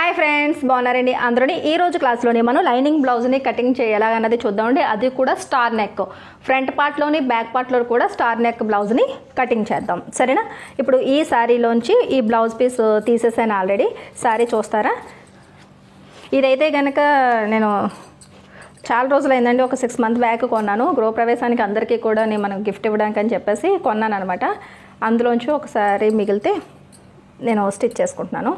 Hi friends, బాగున్నారండి అందరూని. ఈ రోజు క్లాస్లోని మనం లైనింగ్ బ్లౌజ్ని కటింగ్ చేయాలన్నది చూద్దామండి. అది కూడా స్టార్ నెక్, ఫ్రంట్ పార్ట్లోని బ్యాక్ పార్ట్లో కూడా స్టార్ నెక్ బ్లౌజ్ని కటింగ్ చేద్దాం, సరేనా? ఇప్పుడు ఈ శారీలోంచి ఈ బ్లౌజ్ పీస్ తీసేసాను ఆల్రెడీ. శారీ చూస్తారా? ఇదైతే కనుక నేను చాలా రోజులైందండి, ఒక 6 months బ్యాక్ కొన్నాను. గృహప్రవేశానికి అందరికీ కూడా నేను మనం గిఫ్ట్ ఇవ్వడానికి అని చెప్పేసి కొన్నాను అనమాట. అందులోంచి ఒక శారీ మిగిలితే నేను స్టిచ్ చేసుకుంటున్నాను.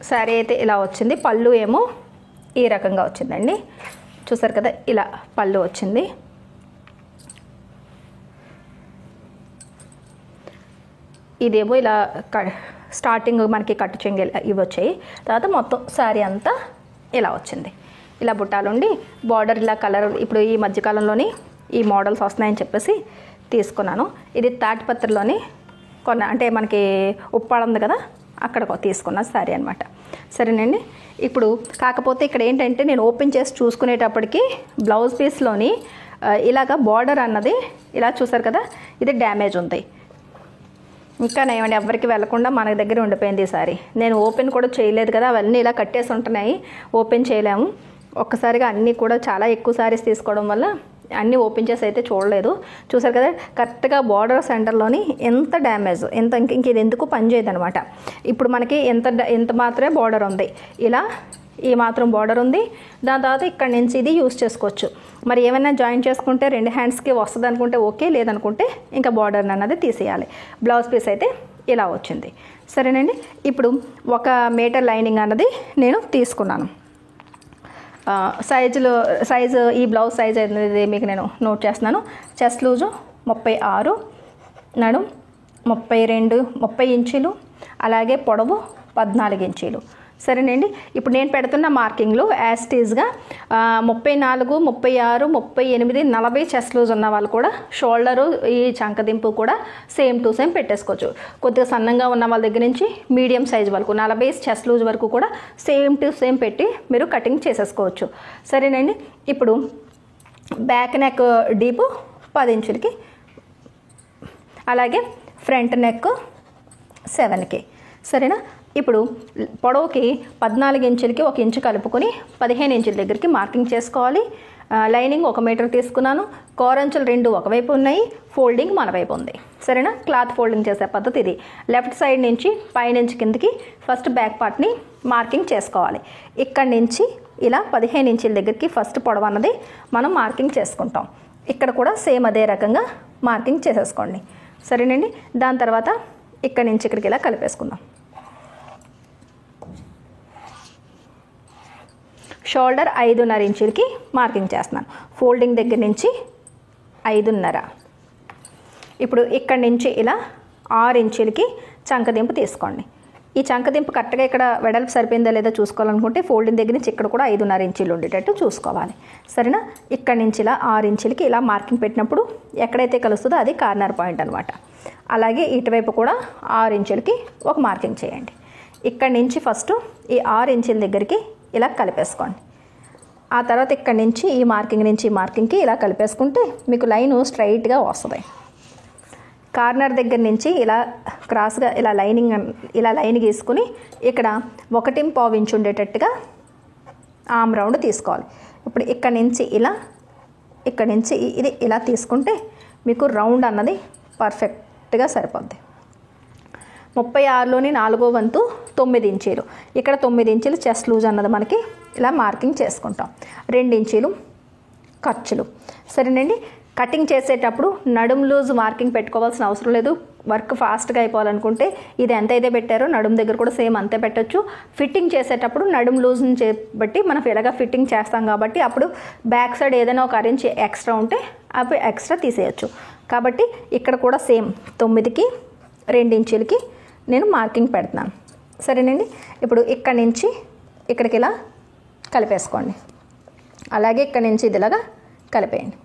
శారీ అయితే ఇలా వచ్చింది. పళ్ళు ఏమో ఈ రకంగా వచ్చిందండి, చూసారు కదా, ఇలా పళ్ళు వచ్చింది. ఇదేమో ఇలా స్టార్టింగ్ మనకి కట్టు చెంగి ఇవి వచ్చాయి. తర్వాత మొత్తం శారీ అంతా ఇలా వచ్చింది. ఇలా బుట్టాలుండి బార్డర్ ఇలా కలర్ ఇప్పుడు ఈ మధ్యకాలంలోని ఈ మోడల్స్ వస్తున్నాయని చెప్పేసి తీసుకున్నాను. ఇది తాటిపత్రిలోని కొన్న, అంటే మనకి ఉప్పాడ ఉంది కదా, అక్కడ తీసుకున్న శారీ అనమాట. సరేనండి. ఇప్పుడు కాకపోతే ఇక్కడ ఏంటంటే నేను ఓపెన్ చేసి చూసుకునేటప్పటికి బ్లౌజ్ పీస్లోని ఇలాగ బార్డర్ అన్నది ఇలా చూసారు కదా, ఇది డ్యామేజ్ ఉంది. ఇంకా నేమండి ఎవరికి వెళ్లకుండా మన దగ్గర ఉండిపోయింది ఈ సారీ. నేను ఓపెన్ కూడా చేయలేదు కదా, అవన్నీ ఇలా కట్టేసి ఉంటున్నాయి, ఓపెన్ చేయలేము. ఒక్కసారిగా అన్నీ కూడా చాలా ఎక్కువ సారీస్ తీసుకోవడం వల్ల అన్నీ ఓపెన్ చేసి అయితే చూడలేదు. చూసారు కదా, కరెక్ట్గా బార్డర్ సెంటర్లోని ఎంత డ్యామేజ్, ఇంక ఇది ఎందుకు పనిచేయదు అనమాట. ఇప్పుడు మనకి ఎంత మాత్రమే బార్డర్ ఉంది, ఇలా ఈ మాత్రం బార్డర్ ఉంది. దాని తర్వాత ఇక్కడ నుంచి ఇది యూస్ చేసుకోవచ్చు. మరి ఏమైనా జాయిన్ చేసుకుంటే 2 హ్యాండ్స్కి వస్తుంది అనుకుంటే ఓకే, లేదనుకుంటే ఇంకా బార్డర్ అన్నది తీసేయాలి. బ్లౌజ్ పీస్ అయితే ఇలా వచ్చింది, సరేనండి. ఇప్పుడు 1 మీటర్ లైనింగ్ అన్నది నేను తీసుకున్నాను. సైజు ఈ బ్లౌజ్ సైజ్ అనేది మీకు నేను నోట్ చేస్తున్నాను. చెస్ట్ లూజు 36, నడుం 30 ఇంచులు, అలాగే పొడవు 14 ఇంచులు, సరేనండి. ఇప్పుడు నేను పెడుతున్న మార్కింగ్లు యాస్టీజ్గా 34, 36, 38, 40 చెస్ట్ లూజ్ ఉన్న వాళ్ళు కూడా షోల్డరు ఈ చంకదింపు కూడా సేమ్ టు సేమ్ పెట్టేసుకోవచ్చు. కొద్దిగా సన్నంగా ఉన్న వాళ్ళ దగ్గర నుంచి మీడియం సైజ్ వరకు 40 చెస్ట్ లూజ్ వరకు కూడా సేమ్ టు సేమ్ పెట్టి మీరు కటింగ్ చేసేసుకోవచ్చు, సరేనండి. ఇప్పుడు బ్యాక్ నెక్ డీపు 10 ఇంచులకి, అలాగే ఫ్రంట్ నెక్ 7కి, సరేనా. ఇప్పుడు పొడవుకి 14 ఇంచులకి 1 ఇంచు కలుపుకొని 15 ఇంచుల దగ్గరికి మార్కింగ్ చేసుకోవాలి. లైనింగ్ 1 మీటర్ తీసుకున్నాను. కోరంచులు 2 ఒకవైపు ఉన్నాయి, ఫోల్డింగ్ మన వైపు ఉంది, సరేనా. క్లాత్ ఫోల్డింగ్ చేసే పద్ధతి ఇది. లెఫ్ట్ సైడ్ నుంచి పైనుంచి కిందకి ఫస్ట్ బ్యాక్ పార్ట్ని మార్కింగ్ చేసుకోవాలి. ఇక్కడి నుంచి ఇలా 15 ఇంచుల దగ్గరికి ఫస్ట్ పొడవు అన్నది మనం మార్కింగ్ చేసుకుంటాం. ఇక్కడ కూడా సేమ్ అదే రకంగా మార్కింగ్ చేసేసుకోండి, సరేనండి. దాని తర్వాత ఇక్కడి నుంచి ఇక్కడికి ఇలా కలిపేసుకుందాం. షోల్డర్ 5.5 ఇంచులకి మార్కింగ్ చేస్తున్నాను. ఫోల్డింగ్ దగ్గర నుంచి 5.5. ఇప్పుడు ఇక్కడి నుంచి ఇలా 6 ఇంచులకి చంకదింపు తీసుకోండి. ఈ చంకదింపు కరెక్ట్గా ఇక్కడ వెడల్పు సరిపోయిందా లేదా చూసుకోవాలనుకుంటే ఫోల్డింగ్ దగ్గర నుంచి ఇక్కడ కూడా 5.5 ఇంచులు ఉండేటట్టు చూసుకోవాలి, సరేనా. ఇక్కడి నుంచి ఇలా 6 ఇంచులకి ఇలా మార్కింగ్ పెట్టినప్పుడు ఎక్కడైతే కలుస్తుందో అది కార్నర్ పాయింట్ అనమాట. అలాగే ఇటువైపు కూడా 6 ఇంచులకి ఒక మార్కింగ్ చేయండి. ఇక్కడి నుంచి ఫస్ట్ ఈ 6 ఇంచుల దగ్గరికి ఇలా కలిపేసుకోండి. ఆ తర్వాత ఇక్కడి నుంచి ఈ మార్కింగ్ నుంచి ఈ మార్కింగ్కి ఇలా కలిపేసుకుంటే మీకు లైను స్ట్రైట్గా వస్తుంది. కార్నర్ దగ్గర నుంచి ఇలా క్రాస్గా ఇలా లైన్ గీసుకుని ఇక్కడ 1.25 ఇంచు ఉండేటట్టుగా ఆమ్ రౌండ్ తీసుకోవాలి. ఇప్పుడు ఇక్కడి నుంచి ఇలా ఇక్కడి నుంచి ఇది ఇలా తీసుకుంటే మీకు రౌండ్ అన్నది పర్ఫెక్ట్గా సరిపోద్ది. 36లోని 4వ వంతు 9 ఇంచీలు. ఇక్కడ 9 ఇంచులు చెస్ట్ లూజ్ అన్నది మనకి ఇలా మార్కింగ్ చేసుకుంటాం. 2 ఇంచీలు ఖర్చులు, సరేనండి. కటింగ్ చేసేటప్పుడు నడుం లూజ్ మార్కింగ్ పెట్టుకోవాల్సిన అవసరం లేదు. వర్క్ ఫాస్ట్గా అయిపోవాలనుకుంటే ఇది ఎంత అయితే పెట్టారో నడుం దగ్గర కూడా సేమ్ అంతే పెట్టచ్చు. ఫిట్టింగ్ చేసేటప్పుడు నడుం లూజ్ని బట్టి మనం ఇలాగా ఫిట్టింగ్ చేస్తాం కాబట్టి అప్పుడు బ్యాక్ సైడ్ ఏదైనా ఒక ఇంచ్ ఎక్స్ట్రా ఉంటే అవి ఎక్స్ట్రా తీసేయచ్చు. కాబట్టి ఇక్కడ కూడా సేమ్ 9కి 2 ఇంచులకి నేను మార్కింగ్ పెడుతున్నాను, సరేనండి. ఇప్పుడు ఇక్కడి నుంచి ఇక్కడికి ఇలా కలిపేసుకోండి. అలాగే ఇక్కడి నుంచి ఇదిలాగా కలిపేయండి.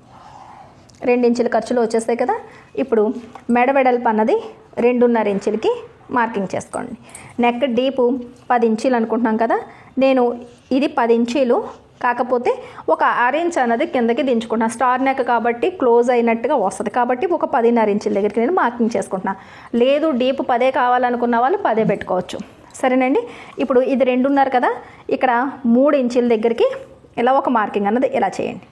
2 ఇంచుల ఖర్చులు వచ్చేస్తాయి కదా. ఇప్పుడు మెడ వెడల్పు అన్నది 2.5 ఇంచులకి మార్కింగ్ చేసుకోండి. నెక్ డీపు 10 ఇంచీలు అనుకుంటున్నాం కదా, నేను ఇది 10 ఇంచీలు కాకపోతే ఒక అరేంజ్ అనేది కిందకి దించుకుంటున్నాను. స్టార్ నెక్ కాబట్టి క్లోజ్ అయినట్టుగా వస్తుంది కాబట్టి ఒక 10.5 ఇంచుల దగ్గరికి నేను మార్కింగ్ చేసుకుంటున్నాను. లేదు డీప్ 10 కావాలనుకున్న వాళ్ళు 10 పెట్టుకోవచ్చు. సరేనండి. ఇప్పుడు ఇది 2.5 కదా, ఇక్కడ 3 ఇంచుల దగ్గరికి ఇలా ఒక మార్కింగ్ అన్నది ఇలా చేయండి.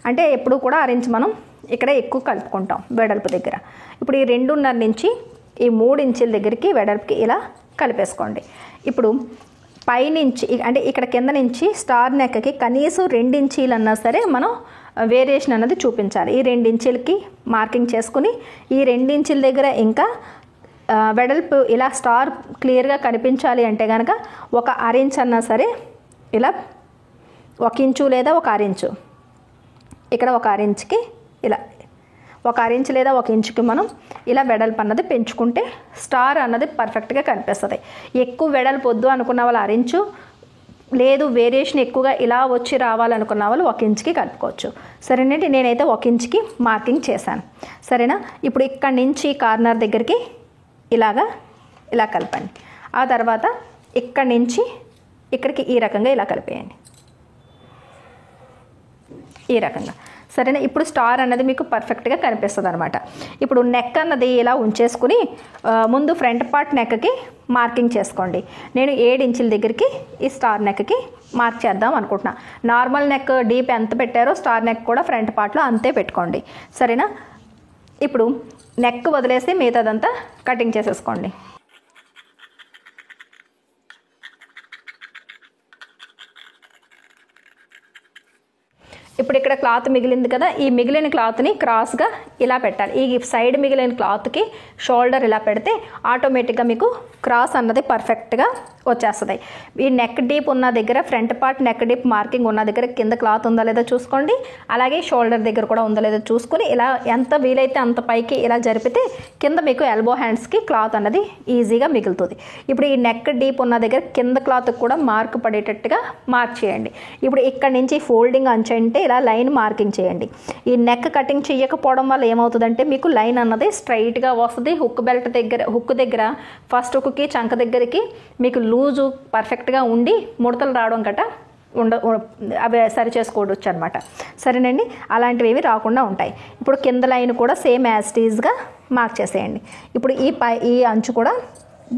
అంటే ఎప్పుడు కూడా అరేంజ్ మనం ఇక్కడ ఎక్కువ కలుపుకుంటాం వెడల్పు దగ్గర. ఇప్పుడు ఈ 2.5 నుంచి ఈ 3 ఇంచుల దగ్గరికి వెడల్పుకి ఇలా కలిపేసుకోండి. ఇప్పుడు పైనుంచి అంటే ఇక్కడ కింద నుంచి స్టార్ నెక్కి కనీసం 2 ఇంచీలు అన్నా సరే మనం వేరియేషన్ అన్నది చూపించాలి. ఈ 2 ఇంచులకి మార్కింగ్ చేసుకుని ఈ 2 ఇంచుల దగ్గర ఇంకా వెడల్పు ఇలా స్టార్ క్లియర్గా కనిపించాలి అంటే కనుక ఒక అరేంజ్ అన్నా సరే ఇలా 1 ఇంచు లేదా 1 ఇంచు ఇక్కడ 1 ఇంచుకి ఇలా 1 ఇంచు లేదా 1 ఇంచుకి మనం ఇలా వెడల్పు అన్నది పెంచుకుంటే స్టార్ అన్నది పర్ఫెక్ట్గా కనిపిస్తుంది. ఎక్కువ వెడల్పు వద్దు అనుకున్న వాళ్ళు 1 ఇంచు, లేదు వేరియేషన్ ఎక్కువగా ఇలా వచ్చి రావాలనుకున్న వాళ్ళు 1 ఇంచుకి కలుపుకోవచ్చు. సరేనండి. నేనైతే 1 ఇంచుకి మార్కింగ్ చేశాను. సరేనా. ఇప్పుడు ఇక్కడి నుంచి కార్నర్ దగ్గరికి ఇలా కలపండి. ఆ తర్వాత ఇక్కడి నుంచి ఇక్కడికి ఈ రకంగా ఇలా కలిపేయండి, ఈ రకంగా. సరేనా. ఇప్పుడు స్టార్ అన్నది మీకు పర్ఫెక్ట్గా కనిపిస్తుంది అనమాట. ఇప్పుడు నెక్ అన్నది ఇలా ఉంచేసుకుని ముందు ఫ్రంట్ పార్ట్ నెక్కి మార్కింగ్ చేసుకోండి. నేను 7 ఇంచుల దగ్గరికి ఈ స్టార్ నెక్కి మార్క్ చేద్దాం అనుకుంటున్నా. నార్మల్ నెక్ డీప్ ఎంత పెట్టారో స్టార్ నెక్ కూడా ఫ్రంట్ పార్ట్లో అంతే పెట్టుకోండి. సరేనా. ఇప్పుడు నెక్ వదిలేసి మిగతాదంతా కటింగ్ చేసేసుకోండి. ఇప్పుడు ఇక్కడ క్లాత్ మిగిలింది కదా, ఈ మిగిలిన క్లాత్ని క్రాస్గా ఇలా పెట్టాలి. ఈ సైడ్ మిగిలిన క్లాత్కి షోల్డర్ ఇలా పెడితే ఆటోమేటిక్గా మీకు క్రాస్ అన్నది పర్ఫెక్ట్గా వచ్చేస్తుంది. ఈ నెక్ డీప్ ఉన్న దగ్గర front part neck deep marking ఉన్న దగ్గర కింద క్లాత్ ఉందా లేదో చూసుకోండి. అలాగే షోల్డర్ దగ్గర కూడా ఉందా లేదో చూసుకుని ఇలా ఎంత వీలైతే అంత పైకి ఇలా జరిపితే కింద మీకు ఎల్బో హ్యాండ్స్కి క్లాత్ అన్నది ఈజీగా మిగులుతుంది. ఇప్పుడు ఈ నెక్ డీప్ ఉన్న దగ్గర కింద క్లాత్ కూడా మార్క్ పడేటట్టుగా మార్క్ చేయండి. ఇప్పుడు ఇక్కడ నుంచి ఫోల్డింగ్ అంచంటే ఇలా లైన్ మార్కింగ్ చేయండి. ఈ నెక్ కటింగ్ చేయకపోవడం వల్ల ఏమవుతుందంటే మీకు లైన్ అన్నది స్ట్రైట్గా వస్తుంది. హుక్ బెల్ట్ దగ్గర హుక్ దగ్గర ఫస్ట్ హుక్కి చంక దగ్గరికి మీకు లూజు పర్ఫెక్ట్గా ఉండి ముడతలు రావడం గట్రా అవి సరి చేసుకోవచ్చు అనమాట. సరేనండి. అలాంటివి ఏవి రాకుండా ఉంటాయి. ఇప్పుడు కింద లైన్ కూడా సేమ్ యాజ్ టీజ్గా మార్క్ చేసేయండి. ఇప్పుడు ఈ అంచు కూడా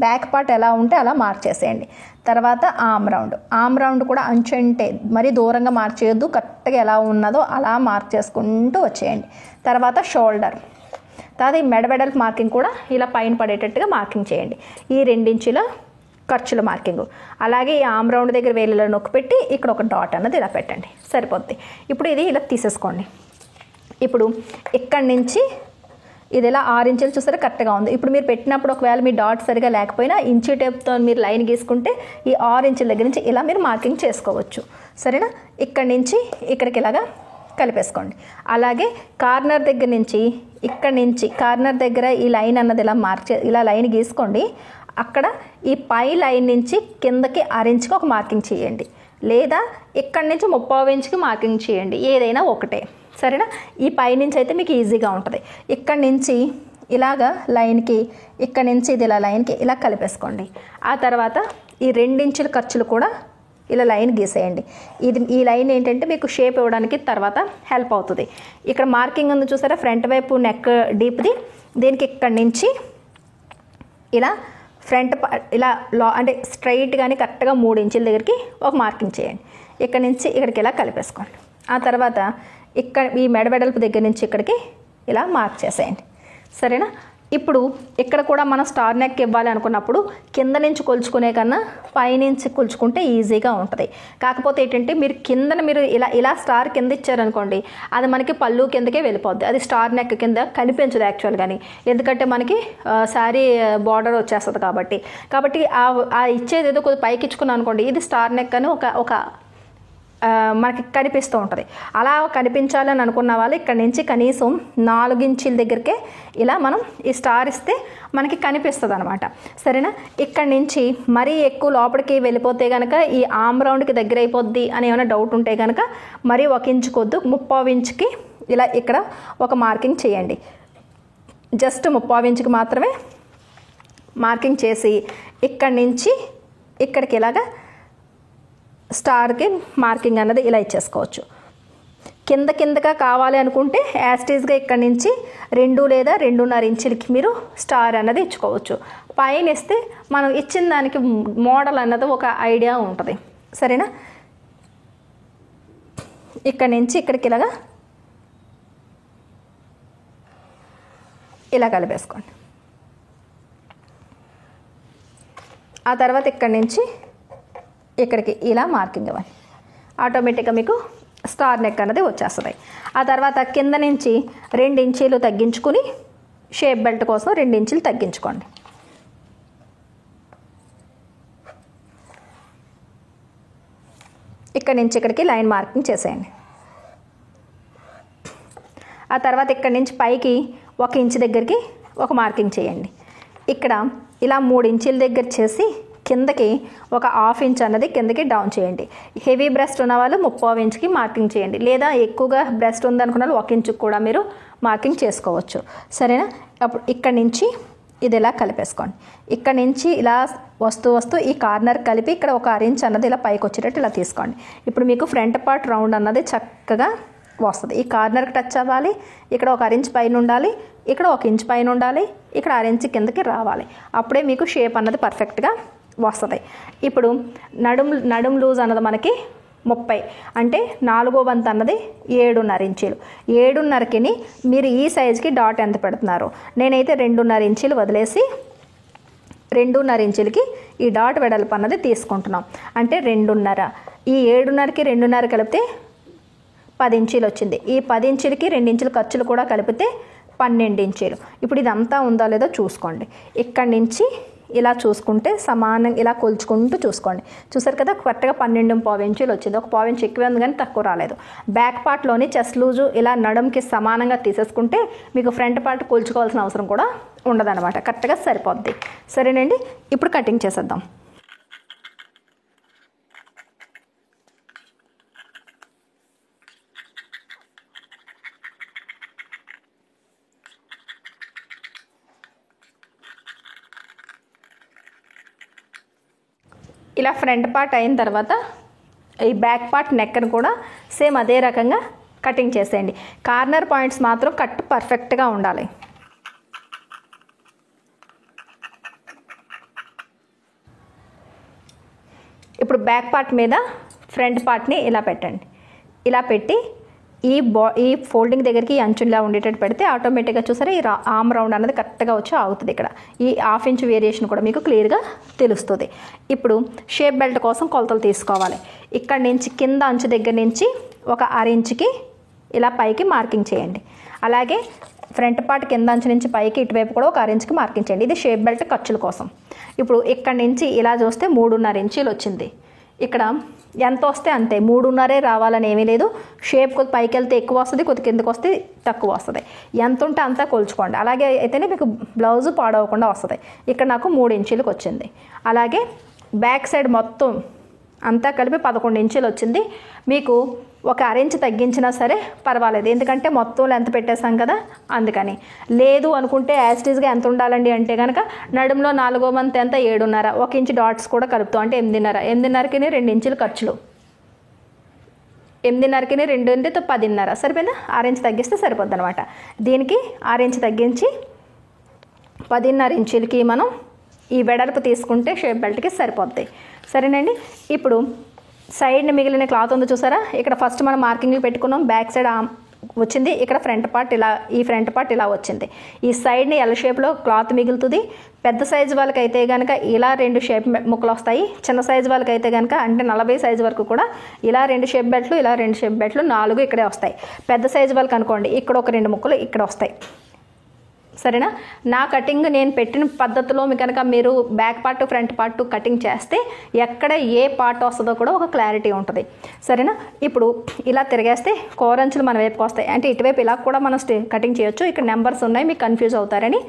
బ్యాక్ పార్ట్ ఎలా ఉంటే అలా మార్క్ చేసేయండి. తర్వాత ఆమ్ రౌండ్ కూడా అంచు అంటే మరీ దూరంగా మార్క్ చేయొద్దు, కరెక్ట్గా ఎలా ఉన్నదో అలా మార్క్ చేసుకుంటూ వచ్చేయండి. తర్వాత షోల్డర్, తర్వాత ఈ మెడబెడల్ మార్కింగ్ కూడా ఇలా పైన పడేటట్టుగా మార్కింగ్ చేయండి. ఈ 2 ఇంచుల ఖర్చుల మార్కింగ్. అలాగే ఈ ఆమ్ రౌండ్ దగ్గర వేలిలో నొక్కి పెట్టి ఇక్కడ ఒక డాట్ అన్నది ఇలా పెట్టండి, సరిపోద్ది. ఇప్పుడు ఇది ఇలా తీసేసుకోండి. ఇప్పుడు ఇక్కడి నుంచి ఇది ఇలా 6 ఇంచులు చూసారా కరెక్ట్గా ఉంది. ఇప్పుడు మీరు పెట్టినప్పుడు ఒకవేళ మీ డాట్ సరిగా లేకపోయినా ఇంచు టేప్తో మీరు లైన్ గీసుకుంటే ఈ 6 ఇంచుల దగ్గర నుంచి ఇలా మీరు మార్కింగ్ చేసుకోవచ్చు. సరేనా. ఇక్కడి నుంచి ఇక్కడికి ఇలాగా కలిపేసుకోండి. అలాగే కార్నర్ దగ్గర నుంచి ఇక్కడి నుంచి కార్నర్ దగ్గర ఈ లైన్ అన్నది ఇలా ఇలా లైన్ గీసుకోండి. అక్కడ ఈ పై లైన్ నుంచి కిందకి 6 ఇంచుకి ఒక మార్కింగ్ చేయండి, లేదా ఇక్కడి నుంచి 30 ఇంచుకి మార్కింగ్ చేయండి, ఏదైనా ఒకటే. సరేనా. ఈ పై నుంచి అయితే మీకు ఈజీగా ఉంటుంది. ఇక్కడి నుంచి ఇలాగా లైన్కి ఇక్కడి నుంచి ఇది ఇలా లైన్కి ఇలా కలిపేసుకోండి. ఆ తర్వాత ఈ 2 ఇంచుల ఖర్చులు కూడా ఇలా లైన్ గీసేయండి. ఈ లైన్ ఏంటంటే మీకు షేప్ ఇవ్వడానికి తర్వాత హెల్ప్ అవుతుంది. ఇక్కడ మార్కింగ్ ఉంది చూసారా ఫ్రంట్ వైపు నెక్ డీప్ది, దీనికి ఇక్కడి నుంచి ఇలా ఫ్రంట్ ఇలా అంటే స్ట్రైట్ కానీ కరెక్ట్గా 3 ఇంచుల దగ్గరికి ఒక మార్కింగ్ చేయండి. ఇక్కడ నుంచి ఇక్కడికి ఇలా కలిపేసుకోండి. ఆ తర్వాత ఇక్కడ ఈ మెడబెడల్పు దగ్గర నుంచి ఇక్కడికి ఇలా మార్క్ చేసేయండి. సరేనా. ఇప్పుడు ఇక్కడ కూడా మనం స్టార్ నెక్ ఇవ్వాలి అనుకున్నప్పుడు కింద నుంచి కొలుచుకునే కన్నా పైనుంచి కొలుచుకుంటే ఈజీగా ఉంటుంది. కాకపోతే ఏంటంటే మీరు ఇలా స్టార్ కింద ఇచ్చారనుకోండి, అది మనకి పళ్ళు కిందకే వెళ్ళిపోద్ది, అది స్టార్ నెక్ కింద కనిపించదు యాక్చువల్ కానీ, ఎందుకంటే మనకి శారీ బార్డర్ వచ్చేస్తుంది కాబట్టి ఆ ఇచ్చేది ఏదో కొద్దిగా పైకి ఇచ్చుకున్నాను అనుకోండి, ఇది స్టార్ నెక్ అని ఒక మనకి కనిపిస్తూ ఉంటుంది. అలా కనిపించాలని అనుకున్న వాళ్ళు ఇక్కడ నుంచి కనీసం 4 ఇంచుల దగ్గరికే ఇలా మనం ఈ స్టార్ ఇస్తే మనకి కనిపిస్తుంది అనమాట. సరేనా. ఇక్కడ నుంచి మరీ ఎక్కువ లోపలికి వెళ్ళిపోతే కనుక ఈ ఆమ్ రౌండ్కి దగ్గర అయిపోద్ది అని ఏమైనా డౌట్ ఉంటే కనుక మరీ 1 ఇంచు కొద్దు 30 ఇంచుకి ఇలా ఇక్కడ ఒక మార్కింగ్ చేయండి. జస్ట్ 30 ఇంచుకి మాత్రమే మార్కింగ్ చేసి ఇక్కడి నుంచి ఇక్కడికి ఇలాగా స్టార్కి మార్కింగ్ అన్నది ఇలా ఇచ్చేసుకోవచ్చు. కిందగా కావాలి అనుకుంటే యాస్టీజ్గా ఇక్కడ నుంచి 2 లేదా 2.5 ఇంచులకి మీరు స్టార్ అన్నది ఇచ్చుకోవచ్చు. పైన ఇస్తే మనం ఇచ్చిన దానికి మోడల్ అన్నది ఒక ఐడియా ఉంటుంది. సరేనా? ఇక్కడ నుంచి ఇక్కడికి ఇలా కలిపేసుకోండి. ఆ తర్వాత ఇక్కడి నుంచి ఇక్కడికి ఇలా మార్కింగ్ ఇవ్వాలి. ఆటోమేటిక్గా మీకు స్టార్ నెక్ అన్నది వచ్చేస్తుంది. ఆ తర్వాత కింద నుంచి 2 ఇంచీలు తగ్గించుకుని షేప్ బెల్ట్ కోసం 2 ఇంచులు తగ్గించుకోండి. ఇక్కడ నుంచి ఇక్కడికి లైన్ మార్కింగ్ చేసేయండి. ఆ తర్వాత ఇక్కడి నుంచి పైకి 1 ఇంచు దగ్గరికి ఒక మార్కింగ్ చేయండి. ఇక్కడ ఇలా 3 ఇంచుల దగ్గర చేసి కిందకి ఒక 1/2 ఇంచ్ అన్నది కిందకి డౌన్ చేయండి. హెవీ బ్రెస్ట్ ఉన్న వాళ్ళు 3/4 ఇంచుకి మార్కింగ్ చేయండి. లేదా ఎక్కువగా బ్రెస్ట్ ఉందనుకున్న వాళ్ళు 1 ఇంచుకి కూడా మీరు మార్కింగ్ చేసుకోవచ్చు. సరేనా? అప్పుడు ఇక్కడి నుంచి ఇది ఇలా కలిపేసుకోండి. ఇక్కడ నుంచి ఇలా వస్తూ ఈ కార్నర్ కలిపి ఇక్కడ ఒక 1/2 ఇంచ్ అన్నది ఇలా పైకి వచ్చేటట్టు ఇలా తీసుకోండి. ఇప్పుడు మీకు ఫ్రంట్ పార్ట్ రౌండ్ అన్నది చక్కగా వస్తుంది. ఈ కార్నర్కి టచ్ అవ్వాలి, ఇక్కడ ఒక 1/2 ఇంచ్ పైన ఉండాలి, ఇక్కడ 1 ఇంచ్ పైన ఉండాలి, ఇక్కడ 1/2 ఇంచ్ కిందకి రావాలి. అప్పుడే మీకు షేప్ అన్నది పర్ఫెక్ట్గా వస్తుంది. ఇప్పుడు నడుం లూజ్ అన్నది మనకి 30 అంటే 4వ వంతు అన్నది 7.5 ఇంచీలు. 7.5కి మీరు ఈ సైజుకి డాట్ ఎంత పెడుతున్నారు? నేనైతే 2.5 ఇంచీలు వదిలేసి 2.5 ఇంచులకి ఈ డాట్ వెడల్పు అన్నది తీసుకుంటున్నాం. అంటే 2.5. ఈ 7.5కి 2.5 కలిపితే 10 ఇంచీలు వచ్చింది. ఈ 10 ఇంచులకి 2 ఇంచుల ఖర్చులు కూడా కలిపితే 12 ఇంచీలు. ఇప్పుడు ఇదంతా ఉందో లేదో చూసుకోండి. ఇక్కడి నుంచి ఇలా చూసుకుంటే సమానంగా ఇలా కొలుచుకుంటూ చూసుకోండి. చూసారు కదా, కరెక్ట్గా 12.5 ఇంచులు వచ్చింది. ఒక 1/4 ఇంచు ఎక్కువ ఉంది కానీ తక్కువ రాలేదు. బ్యాక్ పార్ట్లోని చెస్ట్ లూజు ఇలా నడుంకి సమానంగా తీసేసుకుంటే మీకు ఫ్రంట్ పార్ట్ కొలుచుకోవాల్సిన అవసరం కూడా ఉండదన్నమాట. కరెక్ట్గా సరిపోద్ది. సరేనండి, ఇప్పుడు కటింగ్ చేసేద్దాం. ఇలా ఫ్రంట్ పార్ట్ అయిన తర్వాత ఈ బ్యాక్ పార్ట్ నెక్ని కూడా సేమ్ అదే రకంగా కటింగ్ చేసేయండి. కార్నర్ పాయింట్స్ మాత్రం కట్ పర్ఫెక్ట్గా ఉండాలి. ఇప్పుడు బ్యాక్ పార్ట్ మీద ఫ్రంట్ పార్ట్ని ఇలా పెట్టండి. ఇలా పెట్టి ఈ ఫోల్డింగ్ దగ్గరికి అంచులా ఉండేటట్టు పెడితే ఆటోమేటిక్గా చూసారా ఈ ఆర్మ్ రౌండ్ అనేది కరెక్ట్గా వచ్చి ఆగుతుంది. ఇక్కడ ఈ 1/2 ఇంచ్ వేరియేషన్ కూడా మీకు క్లియర్గా తెలుస్తుంది. ఇప్పుడు షేప్ బెల్ట్ కోసం కొలతలు తీసుకోవాలి. ఇక్కడ నుంచి కింద అంచు దగ్గర నుంచి ఒక 1/2 ఇంచుకి ఇలా పైకి మార్కింగ్ చేయండి. అలాగే ఫ్రంట్ పార్ట్ కింద అంచు నుంచి పైకి ఇటువైపు కూడా ఒక 1/2 ఇంచుకి మార్కింగ్ చేయండి. ఇది షేప్ బెల్ట్ ఖర్చుల కోసం. ఇప్పుడు ఇక్కడ నుంచి ఇలా చూస్తే 3.5 ఇంచీలు వచ్చింది. ఇక్కడ ఎంత వస్తే అంతే, 3.5 రావాలని ఏమీ లేదు. షేప్ కొద్ది పైకి వెళ్తే ఎక్కువ వస్తుంది, కొద్ది కిందకి వస్తే తక్కువ వస్తుంది. ఎంత ఉంటే అంతా కొలుచుకోండి. అలాగే అయితేనే మీకు బ్లౌజు పాడవకుండా వస్తుంది. ఇక్కడ నాకు 3 ఇంచీలకు వచ్చింది. అలాగే బ్యాక్ సైడ్ మొత్తం అంతా కలిపి 11 ఇంచీలు వచ్చింది. మీకు ఒక 1/2 ఇంచ్ తగ్గించినా సరే పర్వాలేదు, ఎందుకంటే మొత్తం లెంత్ పెట్టేసాం కదా, అందుకని. లేదు అనుకుంటే యాస్టీజ్గా ఎంత ఉండాలండి అంటే కనుక నడుములో 4వ వంతు ఎంత 7.5, 1 ఇంచ్ డాట్స్ కూడా కలుపుతాం అంటే 8.5. 8.5కి 2 ఇంచులు ఖర్చులు, 8.5కి 2 అంటే 10.5 సరిపోయిందా? 6 ఇంచ్ తగ్గిస్తే సరిపోద్ది అనమాట. దీనికి 6 ఇంచ్ తగ్గించి 10.5 ఇంచులకి మనం ఈ వెడల్పు తీసుకుంటే షేప్ బెల్ట్కి సరిపోద్ది. సరేనండి, ఇప్పుడు సైడ్ని మిగిలిన క్లాత్ ఉంది చూసారా, ఇక్కడ ఫస్ట్ మనం మార్కింగ్లు పెట్టుకున్నాం. బ్యాక్ సైడ్ వచ్చింది, ఇక్కడ ఫ్రంట్ పార్ట్ ఇలా, ఈ ఫ్రంట్ పార్ట్ ఇలా వచ్చింది. ఈ సైడ్ని ఎల్ షేప్లో క్లాత్ మిగులుతుంది. పెద్ద సైజు వాళ్ళకైతే కనుక ఇలా 2 షేప్ ముక్కలు వస్తాయి. చిన్న సైజు వాళ్ళకైతే కనుక అంటే 40 సైజు వరకు కూడా ఇలా 2 షేప్ బెల్ట్లు, ఇలా 2 షేప్ బెల్ట్లు, 4 ఇక్కడే వస్తాయి. పెద్ద సైజు వాళ్ళకి అనుకోండి ఇక్కడ ఒక 2 ముక్కలు ఇక్కడ వస్తాయి. సరేనా? నా కటింగ్ నేను పెట్టిన పద్ధతిలో మీ కనుక మీరు back part front part cutting చేస్తే ఎక్కడ ఏ పార్ట్ వస్తుందో కూడా ఒక క్లారిటీ ఉంటుంది. సరేనా? ఇప్పుడు ఇలా తిరిగేస్తే కోరంచులు మన వైపుకి వస్తాయి. అంటే ఇటువైపు ఇలా కూడా మనం కటింగ్ చేయొచ్చు. ఇక్కడ నెంబర్స్ ఉన్నాయి, మీకు కన్ఫ్యూజ్ అవుతారని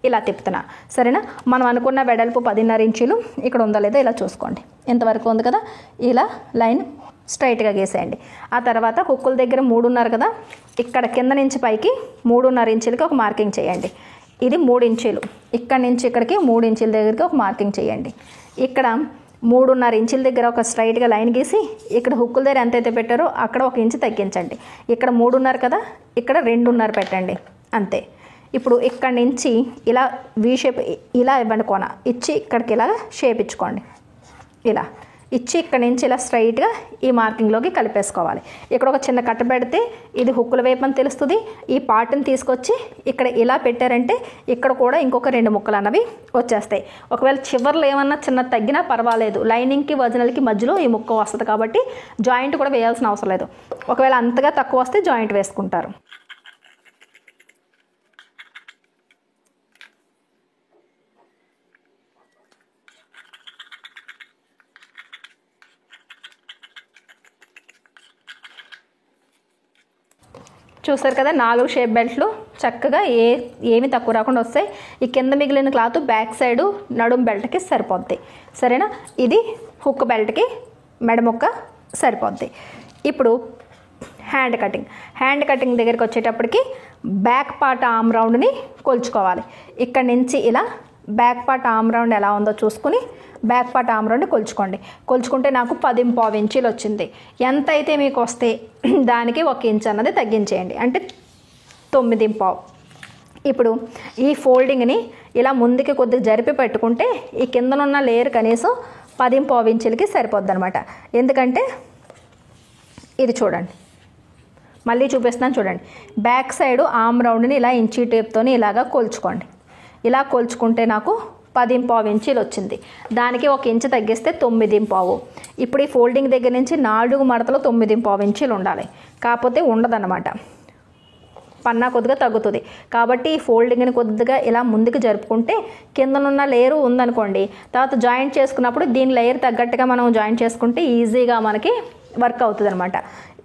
ఇలా తిప్పుతున్నా. సరేనా? మనం అనుకున్న వెడల్పు 10.5 ఇంచులు ఇక్కడ ఉందో లేదో ఇలా చూసుకోండి. ఇంతవరకు ఉంది కదా, ఇలా లైన్ స్ట్రైట్గా గీసేయండి. ఆ తర్వాత హుక్కుల దగ్గర 3.5 కదా, ఇక్కడ కింద నుంచి పైకి 3.5 ఇంచులకి ఒక మార్కింగ్ చేయండి. ఇది 3 ఇంచులు. ఇక్కడ నుంచి ఇక్కడికి 3 ఇంచుల దగ్గరికి ఒక మార్కింగ్ చేయండి. ఇక్కడ 3.5 ఇంచుల దగ్గర ఒక స్ట్రైట్గా లైన్ గీసి ఇక్కడ హుక్కుల దగ్గర ఎంతైతే పెట్టారో అక్కడ 1 ఇంచు తగ్గించండి. ఇక్కడ 3.5 కదా, ఇక్కడ 2.5 పెట్టండి అంతే. ఇప్పుడు ఇక్కడి నుంచి ఇలా వీ షేప్ ఇలా ఇవ్వండి, కొన ఇచ్చి ఇక్కడికి ఇలా షేప్ ఇచ్చుకోండి. ఇలా ఇచ్చి ఇక్కడ నుంచి ఇలా స్ట్రైట్గా ఈ మార్కింగ్లోకి కలిపేసుకోవాలి. ఇక్కడ ఒక చిన్న కట్ట పెడితే ఇది హుక్కుల వైపు అని తెలుస్తుంది. ఈ పార్ట్ని తీసుకొచ్చి ఇక్కడ ఇలా పెట్టారంటే ఇక్కడ కూడా ఇంకొక 2 ముక్కలు అన్నవి వచ్చేస్తాయి. ఒకవేళ చివర్లో ఏమన్నా చిన్న తగ్గినా పర్వాలేదు, లైనింగ్కి ఒరిజినల్కి మధ్యలో ఈ ముక్క వస్తుంది కాబట్టి జాయింట్ కూడా వేయాల్సిన అవసరం లేదు. ఒకవేళ అంతగా తక్కువ వస్తే జాయింట్ వేసుకుంటారు. చూసారు కదా, 4 షేప్ బెల్ట్లు చక్కగా ఏమి తక్కువ రాకుండా వస్తాయి. ఈ కింద మిగిలిన క్లాత్ బ్యాక్ సైడ్ నడుం బెల్ట్కి సరిపోద్ది. సరేనా, ఇది హుక్ బెల్ట్కి మెడ ముక్క సరిపోద్ది. ఇప్పుడు హ్యాండ్ కటింగ్ దగ్గరికి వచ్చేటప్పటికి బ్యాక్ పార్ట్ ఆర్మ్ రౌండ్ని కొలుచుకోవాలి. ఇక్కడ నుంచి ఇలా బ్యాక్ పార్ట్ ఆర్మ్ రౌండ్ ఎలా ఉందో చూసుకుని బ్యాక్ పార్ట్ ఆర్మ్ రౌండ్ కొలుచుకుంటే నాకు 10.5 ఇంచీలు వచ్చింది. ఎంత అయితే మీకు వస్తే దానికి 1 ఇంచ్ అన్నది తగ్గించేయండి, అంటే 9.5. ఇప్పుడు ఈ ఫోల్డింగ్ని ఇలా ముందుకి కొద్దిగా జరిపి పెట్టుకుంటే ఈ కిందనున్న లేయర్ కనీసం 10.5 ఇంచులకి సరిపోద్ది అనమాట. ఎందుకంటే ఇది చూడండి, మళ్ళీ చూపిస్తున్నాను చూడండి. బ్యాక్ సైడ్ ఆర్మ్ రౌండ్ని ఇలా ఇంచీ టేప్తోని ఇలాగా కొలుచుకోండి. ఇలా కొలుచుకుంటే నాకు 10.5 ఇంచీలు వచ్చింది. దానికి 1 ఇంచు తగ్గిస్తే 9.5. ఇప్పుడు ఈ ఫోల్డింగ్ దగ్గర నుంచి 4 మడతలు 9.5 ఇంచీలు ఉండాలి, కాకపోతే ఉండదన్నమాట, పన్నా కొద్దిగా తగ్గుతుంది. కాబట్టి ఈ ఫోల్డింగ్ని కొద్దిగా ఇలా ముందుకు జరుపుకుంటే కిందనున్న లేయర్ ఉందనుకోండి, తర్వాత జాయింట్ చేసుకున్నప్పుడు దీని లేయర్ తగ్గట్టుగా మనం జాయింట్ చేసుకుంటే ఈజీగా మనకి వర్క్ అవుతుంది అనమాట.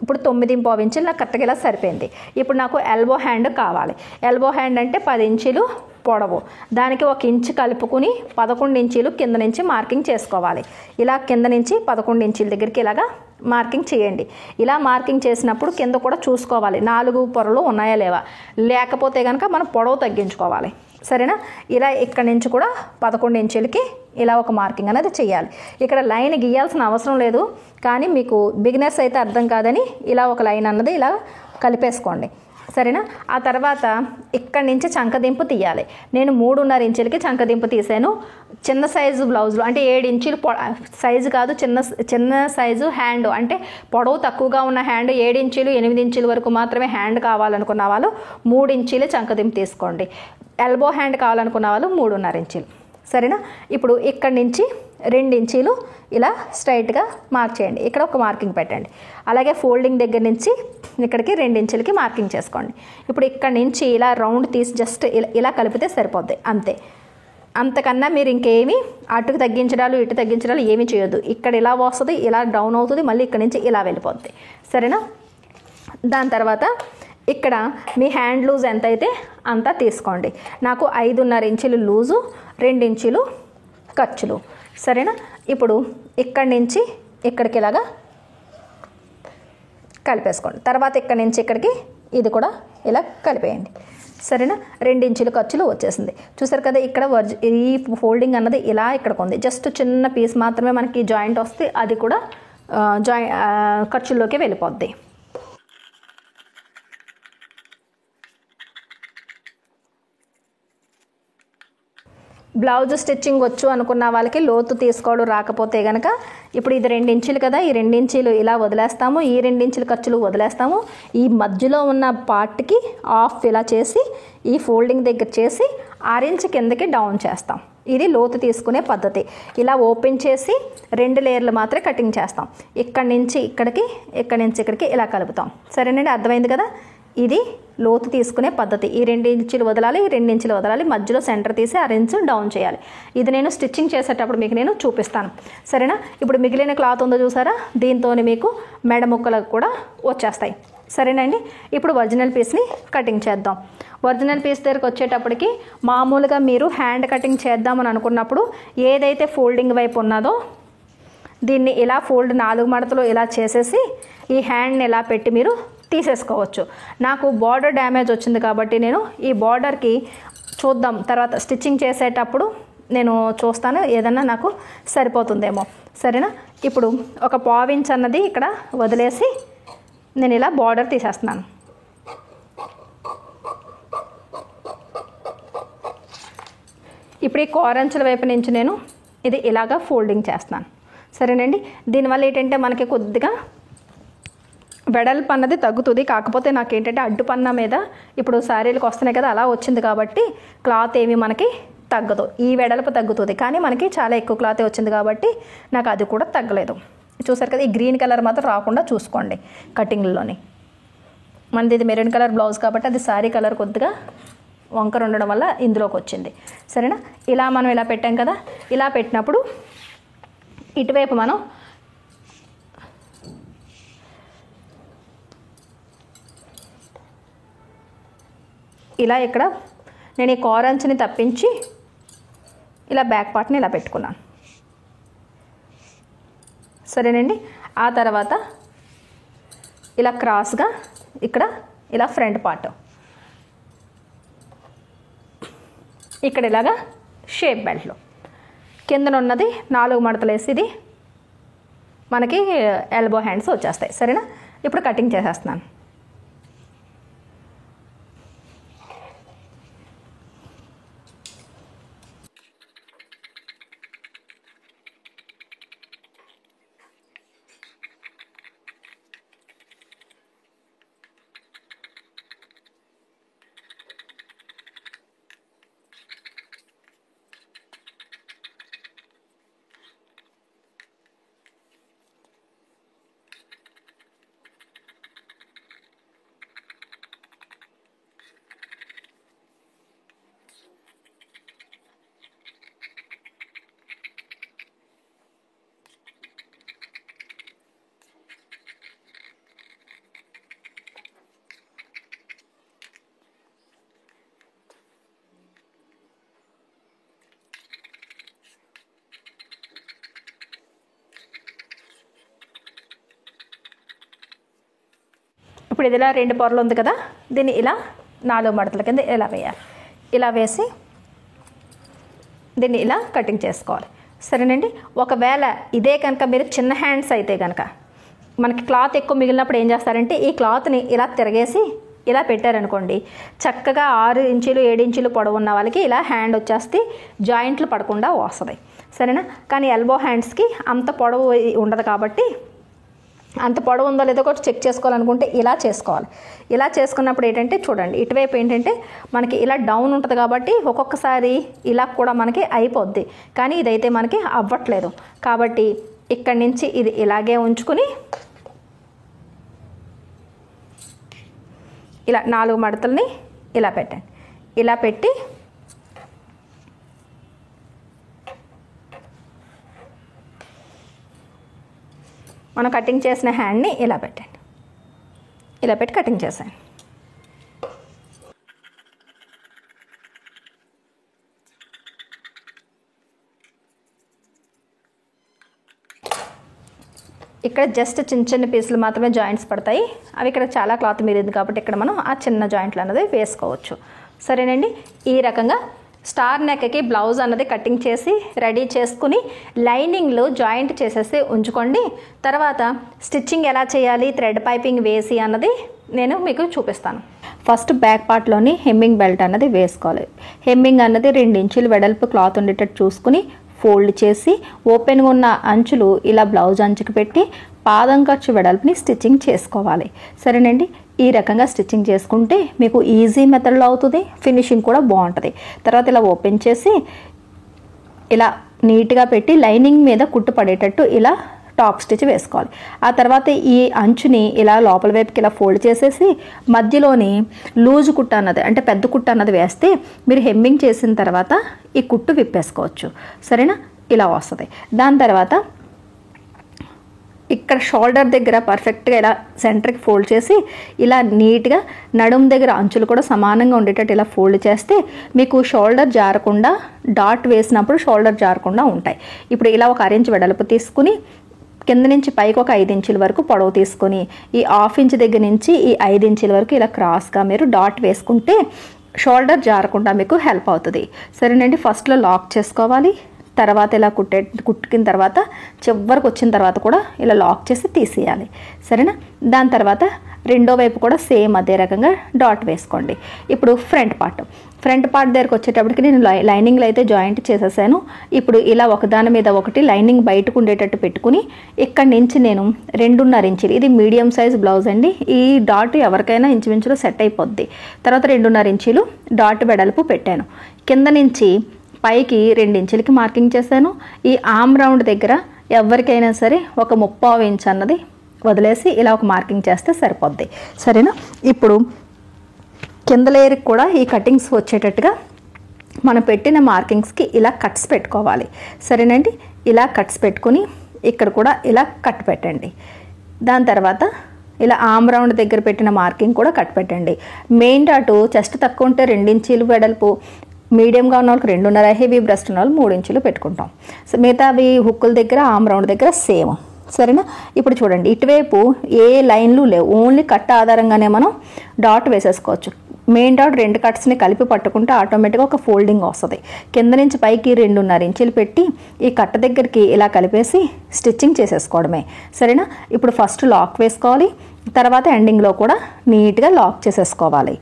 ఇప్పుడు 9.5 ఇంచులు నాకు కరెక్ట్గా ఇలా సరిపోయింది. ఇప్పుడు నాకు ఎల్బో హ్యాండ్ కావాలి. ఎల్బో హ్యాండ్ అంటే 10 ఇంచులు పొడవు, దానికి 1 ఇంచు కలుపుకుని 11 ఇంచీలు కింద నుంచి మార్కింగ్ చేసుకోవాలి. ఇలా కింద నుంచి 11 ఇంచుల దగ్గరికి ఇలాగా మార్కింగ్ చేయండి. ఇలా మార్కింగ్ చేసినప్పుడు కింద కూడా చూసుకోవాలి 4 పొరలు ఉన్నాయా లేవా, లేకపోతే కనుక మనం పొడవు తగ్గించుకోవాలి. సరేనా, ఇలా ఇక్కడ నుంచి కూడా 11 ఇంచులకి ఇలా ఒక మార్కింగ్ అనేది చేయాలి. ఇక్కడ లైన్ గీయాల్సిన అవసరం లేదు, కానీ మీకు బిగినర్స్ అయితే అర్థం కాదని ఇలా ఒక లైన్ అన్నది ఇలా కలిపేసుకోండి. సరేనా, ఆ తర్వాత ఇక్కడ నుంచి చంకదింపు తీయాలి. నేను 3.5 ఇంచులకి చంకదింపు తీసాను. చిన్న సైజు బ్లౌజులు అంటే 7 ఇంచులు సైజు కాదు, చిన్న సైజు హ్యాండ్ అంటే పొడవు తక్కువగా ఉన్న హ్యాండ్ 7 ఇంచులు 8 ఇంచుల వరకు మాత్రమే హ్యాండ్ కావాలనుకున్న వాళ్ళు 3 ఇంచులు చంకదింపు తీసుకోండి. ఎల్బో హ్యాండ్ కావాలనుకున్న వాళ్ళు 3.5 ఇంచులు. సరేనా, ఇప్పుడు ఇక్కడ నుంచి 2 ఇంచీలు ఇలా స్ట్రైట్గా మార్క్ చేయండి. ఇక్కడ ఒక మార్కింగ్ పెట్టండి. అలాగే ఫోల్డింగ్ దగ్గర నుంచి ఇక్కడికి 2 ఇంచులకి మార్కింగ్ చేసుకోండి. ఇప్పుడు ఇక్కడ నుంచి ఇలా రౌండ్ తీసి జస్ట్ ఇలా కలిపితే సరిపోద్ది అంతే. అంతకన్నా మీరు ఇంకేమి అటుకు తగ్గించడాలు ఇటు తగ్గించడాలు ఏమీ చేయొద్దు. ఇక్కడ ఇలా వస్తుంది, ఇలా డౌన్ అవుతుంది, మళ్ళీ ఇక్కడ నుంచి ఇలా వెళ్ళిపోద్ది. సరేనా, దాని తర్వాత ఇక్కడ మీ హ్యాండ్ లూజ్ ఎంత అయితే అంతా తీసుకోండి. నాకు 5.5 ఇంచులు లూజు, 2 ఇంచులు ఖర్చులు. సరేనా, ఇప్పుడు ఇక్కడి నుంచి ఇక్కడికి ఇలాగా కలిపేసుకోండి. తర్వాత ఇక్కడి నుంచి ఇక్కడికి ఇది కూడా ఇలా కలిపేయండి. సరేనా, 2 ఇంచులు ఖర్చులు వచ్చేసింది. చూసారు కదా, ఇక్కడ ఈ ఫోల్డింగ్ అన్నది ఇలా ఇక్కడికి ఉంది. జస్ట్ చిన్న పీస్ మాత్రమే మనకి జాయింట్ వస్తే అది కూడా ఖర్చుల్లోకి వెళ్ళిపోద్ది. బ్లౌజ్ స్టిచ్చింగ్ వచ్చు అనుకున్న వాళ్ళకి లోతు తీసుకోవడం రాకపోతే కనుక ఇప్పుడు ఇది 2 ఇంచులు కదా, ఈ 2 ఇంచులు ఇలా వదిలేస్తాము, ఈ 2 ఇంచుల ఖర్చులు వదిలేస్తాము. ఈ మధ్యలో ఉన్న పార్ట్కి ఆఫ్ ఇలా చేసి ఈ ఫోల్డింగ్ దగ్గర చేసి 6 ఇంచు కిందకి డౌన్ చేస్తాం. ఇది లోతు తీసుకునే పద్ధతి. ఇలా ఓపెన్ చేసి 2 లేయర్లు మాత్రమే కటింగ్ చేస్తాం. ఇక్కడి నుంచి ఇక్కడికి, ఇక్కడి నుంచి ఇక్కడికి ఇలా కలుపుతాం. సరేనండి, అర్థమైంది కదా. ఇది లోతు తీసుకునే పద్ధతి. ఈ 2 ఇంచులు వదలాలి, 2 ఇంచులు వదలాలి, మధ్యలో సెంటర్ తీసి 6 ఇంచు డౌన్ చేయాలి. ఇది నేను స్టిచ్చింగ్ చేసేటప్పుడు మీకు నేను చూపిస్తాను. సరేనా, ఇప్పుడు మిగిలిన క్లాత్ ఉందో చూసారా, దీంతో మీకు మెడ ముక్కలకు కూడా వచ్చేస్తాయి. సరేనండి, ఇప్పుడు ఒరిజినల్ పీస్ని కటింగ్ చేద్దాం. ఒరిజినల్ పీస్ దగ్గరకు వచ్చేటప్పటికి మామూలుగా మీరు హ్యాండ్ కటింగ్ చేద్దామని అనుకున్నప్పుడు ఏదైతే ఫోల్డింగ్ వైపు ఉన్నదో దీన్ని ఇలా ఫోల్డ్ 4 మడతలు ఇలా చేసేసి ఈ హ్యాండ్ని ఇలా పెట్టి మీరు తీసేసుకోవచ్చు. నాకు బార్డర్ డ్యామేజ్ వచ్చింది కాబట్టి నేను ఈ బార్డర్కి చూద్దాం తర్వాత స్టిచ్చింగ్ చేసేటప్పుడు నేను చూస్తాను ఏదన్నా నాకు సరిపోతుందేమో. సరేనా? ఇప్పుడు ఒక 1/4 ఇంచ్ అన్నది ఇక్కడ వదిలేసి నేను ఇలా బార్డర్ తీసేస్తున్నాను. ఇప్పుడు ఈ కోరంచుల వైపు నుంచి నేను ఇది ఇలాగా ఫోల్డింగ్ చేస్తున్నాను. సరేనండి? దీనివల్ల ఏంటంటే మనకి కొద్దిగా వెడల్పు అన్నది తగ్గుతుంది. కాకపోతే నాకేంటంటే అడ్డు పన్నా మీద ఇప్పుడు శారీలకు వస్తున్నాయి కదా, అలా వచ్చింది కాబట్టి క్లాత్ ఏమి మనకి తగ్గదు. ఈ వెడల్పు తగ్గుతుంది, కానీ మనకి చాలా ఎక్కువ క్లాతే వచ్చింది కాబట్టి నాకు అది కూడా తగ్గలేదు. చూసారు కదా, ఈ గ్రీన్ కలర్ మాత్రం రాకుండా చూసుకోండి కటింగ్లోని. మనది ఇది మెరూన్ కలర్ బ్లౌజ్ కాబట్టి అది శారీ కలర్ కొద్దిగా వంకర ఉండడం వల్ల ఇందులోకి వచ్చింది. సరేనా? ఇలా మనం ఇలా పెట్టాం కదా, ఇలా పెట్టినప్పుడు ఇటువైపు మనం ఇలా ఇక్కడ నేను ఈ కోరంచుని తప్పించి ఇలా బ్యాక్ పార్ట్ని ఇలా పెట్టుకున్నాను. సరేనండి? ఆ తర్వాత ఇలా క్రాస్గా ఇక్కడ ఇలా ఫ్రంట్ పార్ట్ ఇక్కడ ఇలాగా షేప్ బెల్ట్లో కిందనున్నది 4 మడతలు వేసి ఇది మనకి ఎల్బో హ్యాండ్స్ వచ్చేస్తాయి. సరేనా? ఇప్పుడు కటింగ్ చేసేస్తున్నాను. ఇప్పుడు ఇది ఇలా 2 పొరలు ఉంది కదా, దీన్ని ఇలా 4 మడతల కింద ఇలా వేయాలి. ఇలా వేసి దీన్ని ఇలా కటింగ్ చేసుకోవాలి. సరేనండి? ఒకవేళ ఇదే కనుక మీరు చిన్న హ్యాండ్స్ అయితే కనుక మనకి క్లాత్ ఎక్కువ మిగిలినప్పుడు ఏం చేస్తారంటే ఈ క్లాత్ని ఇలా తిరగేసి ఇలా పెట్టారనుకోండి, చక్కగా 6 ఇంచులు 7 ఇంచులు పొడవు ఉన్న వాళ్ళకి ఇలా హ్యాండ్ వచ్చేస్తే జాయింట్లు పడకుండా వస్తుంది. సరేనా? కానీ ఎల్బో హ్యాండ్స్కి అంత పొడవు ఉండదు కాబట్టి అంత పొడవు ఉందో లేదో కూడా చెక్ చేసుకోవాలనుకుంటే ఇలా చేసుకోవాలి. ఇలా చేసుకున్నప్పుడు ఏంటంటే చూడండి, ఇటువైపు ఏంటంటే మనకి ఇలా డౌన్ ఉంటుంది కాబట్టి ఒక్కొక్కసారి ఇలా కూడా మనకి అయిపోద్ది, కానీ ఇదైతే మనకి అవ్వట్లేదు. కాబట్టి ఇక్కడి నుంచి ఇది ఇలాగే ఉంచుకుని ఇలా 4 మడతల్ని ఇలా పెట్టండి. ఇలా పెట్టి మనం కటింగ్ చేసిన హ్యాండ్ని ఇలా పెట్టండి. ఇలా పెట్టి కటింగ్ చేసాను. ఇక్కడ జస్ట్ చిన్న చిన్న పీసులు మాత్రమే జాయింట్స్ పడతాయి. అవి ఇక్కడ చాలా క్లాత్ మీరింది కాబట్టి ఇక్కడ మనం ఆ చిన్న జాయింట్లు అన్నది వేసుకోవచ్చు. సరేనండి? ఈ రకంగా స్టార్ నెక్కి బ్లౌజ్ అన్నది కటింగ్ చేసి రెడీ చేసుకుని లైనింగ్లో జాయింట్ చేసేసి ఉంచుకోండి. తర్వాత స్టిచ్చింగ్ ఎలా చేయాలి, థ్రెడ్ పైపింగ్ వేసి అన్నది నేను మీకు చూపిస్తాను. ఫస్ట్ బ్యాక్ పార్ట్లోని హెమ్మింగ్ బెల్ట్ అన్నది వేసుకోవాలి. హెమ్మింగ్ అన్నది 2 ఇంచులు వెడల్పు క్లాత్ ఉండేటట్టు చూసుకుని ఫోల్డ్ చేసి ఓపెన్గా ఉన్న అంచులు ఇలా బ్లౌజ్ అంచుకు పెట్టి పాదం ఖర్చు వెడల్పుని స్టిచ్చింగ్ చేసుకోవాలి. సరేనండి? ఈ రకంగా స్టిచ్చింగ్ చేసుకుంటే మీకు ఈజీ మెథడ్లో అవుతుంది, ఫినిషింగ్ కూడా బాగుంటుంది. తర్వాత ఇలా ఓపెన్ చేసి ఇలా నీట్గా పెట్టి లైనింగ్ మీద కుట్టు పడేటట్టు ఇలా టాప్ స్టిచ్ వేసుకోవాలి. ఆ తర్వాత ఈ అంచుని ఇలా లోపల వైపుకి ఇలా ఫోల్డ్ చేసేసి మధ్యలోని లూజ్ కుట్ట అన్నది అంటే పెద్ద కుట్ట అన్నది వేస్తే మీరు హెమ్మింగ్ చేసిన తర్వాత ఈ కుట్టు విప్పేసుకోవచ్చు. సరేనా? ఇలా వస్తుంది. దాని తర్వాత ఇక్కడ షోల్డర్ దగ్గర పర్ఫెక్ట్గా ఇలా సెంటర్కి ఫోల్డ్ చేసి ఇలా నీట్గా నడుము దగ్గర అంచులు కూడా సమానంగా ఉండేటట్టు ఇలా ఫోల్డ్ చేస్తే మీకు షోల్డర్ జారకుండా, డాట్ వేసినప్పుడు షోల్డర్ జారకుండా ఉంటాయి. ఇప్పుడు ఇలా ఒక 1 ఇంచ్ వెడల్పు తీసుకుని కింద నుంచి పైకి ఒక 5 ఇంచుల వరకు పొడవు తీసుకొని ఈ 1/2 ఇంచ్ దగ్గర నుంచి ఈ 5 ఇంచుల వరకు ఇలా క్రాస్గా మీరు డాట్ వేసుకుంటే షోల్డర్ జారకుండా మీకు హెల్ప్ అవుతుంది. సరేనండి, ఫస్ట్లో లాక్ చేసుకోవాలి. తర్వాత ఇలా కుట్టుకిన తర్వాత చివరికి వచ్చిన తర్వాత కూడా ఇలా లాక్ చేసి తీసేయాలి. సరేనా? దాని తర్వాత రెండో వైపు కూడా సేమ్ అదే రకంగా డాట్ వేసుకోండి. ఇప్పుడు ఫ్రంట్ పార్ట్ దగ్గరకు వచ్చేటప్పటికి నేను లైనింగ్లో అయితే జాయింట్ చేసేసాను. ఇప్పుడు ఇలా ఒకదాని మీద ఒకటి లైనింగ్ బయటకు ఉండేటట్టు పెట్టుకుని ఇక్కడి నుంచి నేను 2.5 ఇంచులు, ఇది మీడియం సైజ్ బ్లౌజ్ అండి, ఈ డాట్ ఎవరికైనా ఇంచుమించులో సెట్ అయిపోద్ది. తర్వాత 2.5 ఇంచులు డాట్ వెడల్పు పెట్టాను. కింద నుంచి పైకి 2 ఇంచులకి మార్కింగ్ చేశాను. ఈ ఆమ్ రౌండ్ దగ్గర ఎవరికైనా సరే ఒక 3/4 ఇంచ్ అన్నది వదిలేసి ఇలా ఒక మార్కింగ్ చేస్తే సరిపోద్ది. సరేనా? ఇప్పుడు కింద లేయర్కి కూడా ఈ కటింగ్స్ వచ్చేటట్టుగా మనం పెట్టిన మార్కింగ్స్కి ఇలా కట్స్ పెట్టుకోవాలి. సరేనండి, ఇలా కట్స్ పెట్టుకుని ఇక్కడ కూడా ఇలా కట్ పెట్టండి. దాని తర్వాత ఇలా ఆమ్ రౌండ్ దగ్గర పెట్టిన మార్కింగ్ కూడా కట్ పెట్టండి. మెయిన్ డాటు చెస్ట్ తక్కువ ఉంటే 2 ఇంచులు వెడల్పు, మీడియంగా ఉన్న వాళ్ళకి 2.5, హెవీ బ్రెస్ట్ ఉన్న వాళ్ళు 3 ఇంచులు పెట్టుకుంటాం. సో మిగతావి హుక్కుల దగ్గర ఆమ్ రౌండ్ దగ్గర సేమ్. సరేనా? ఇప్పుడు చూడండి, ఇటువైపు ఏ లైన్లు లేవు, ఓన్లీ కట్ ఆధారంగానే మనం డాట్ వేసేసుకోవచ్చు. మెయిన్ డాట్ 2 కట్స్ని కలిపి పట్టుకుంటే ఆటోమేటిక్గా ఒక ఫోల్డింగ్ వస్తుంది. కింద నుంచి పైకి 2.5 ఇంచులు పెట్టి ఈ కట్ట దగ్గరికి ఇలా కలిపేసి స్టిచ్చింగ్ చేసేసుకోవడమే. సరేనా? ఇప్పుడు ఫస్ట్ లాక్ వేసుకోవాలి, తర్వాత ఎండింగ్లో కూడా నీట్గా లాక్ చేసేసుకోవాలి.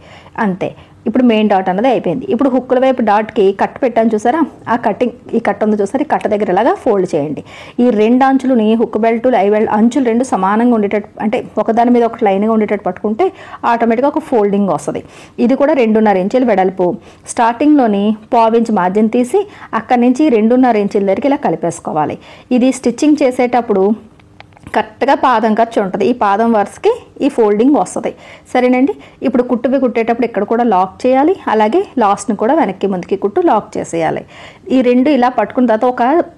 అంతే. ఇప్పుడు మెయిన్ డాట్ అన్నది అయిపోయింది. ఇప్పుడు హుక్కుల వైపు డాట్కి కట్ పెట్టాను చూసారా, ఆ కట్టింగ్ ఈ కట్ ఉంది చూసారా, ఈ కట్ట దగ్గర ఇలాగా ఫోల్డ్ చేయండి. ఈ 2 అంచులని హుక్ బెల్ట్ ఐ బెల్ట్ అంచులు 2 సమానంగా ఉండేటట్టు, అంటే ఒకదాని మీద ఒకటి లైన్గా ఉండేటట్టు పట్టుకుంటే ఆటోమేటిక్గా ఒక ఫోల్డింగ్ వస్తుంది. ఇది కూడా 2.5 ఇంచులు వెడల్పు. స్టార్టింగ్లోని 1/4 ఇంచ్ మార్జిన్ తీసి అక్కడి నుంచి 2.5 ఇంచుల దగ్గరికి ఇలా కలిపేసుకోవాలి. ఇది స్టిచ్చింగ్ చేసేటప్పుడు కరెక్ట్గా పాదం ఖర్చు ఉంటుంది. ఈ పాదం వరుసకి ఈ ఫోల్డింగ్ వస్తుంది. సరేనండి, ఇప్పుడు కుట్టేటప్పుడు ఇక్కడ కూడా లాక్ చేయాలి, అలాగే లాస్ట్ని కూడా వెనక్కి ముందుకి కుట్టు లాక్ చేసేయాలి. ఈ 2 ఇలా పట్టుకున్న తర్వాత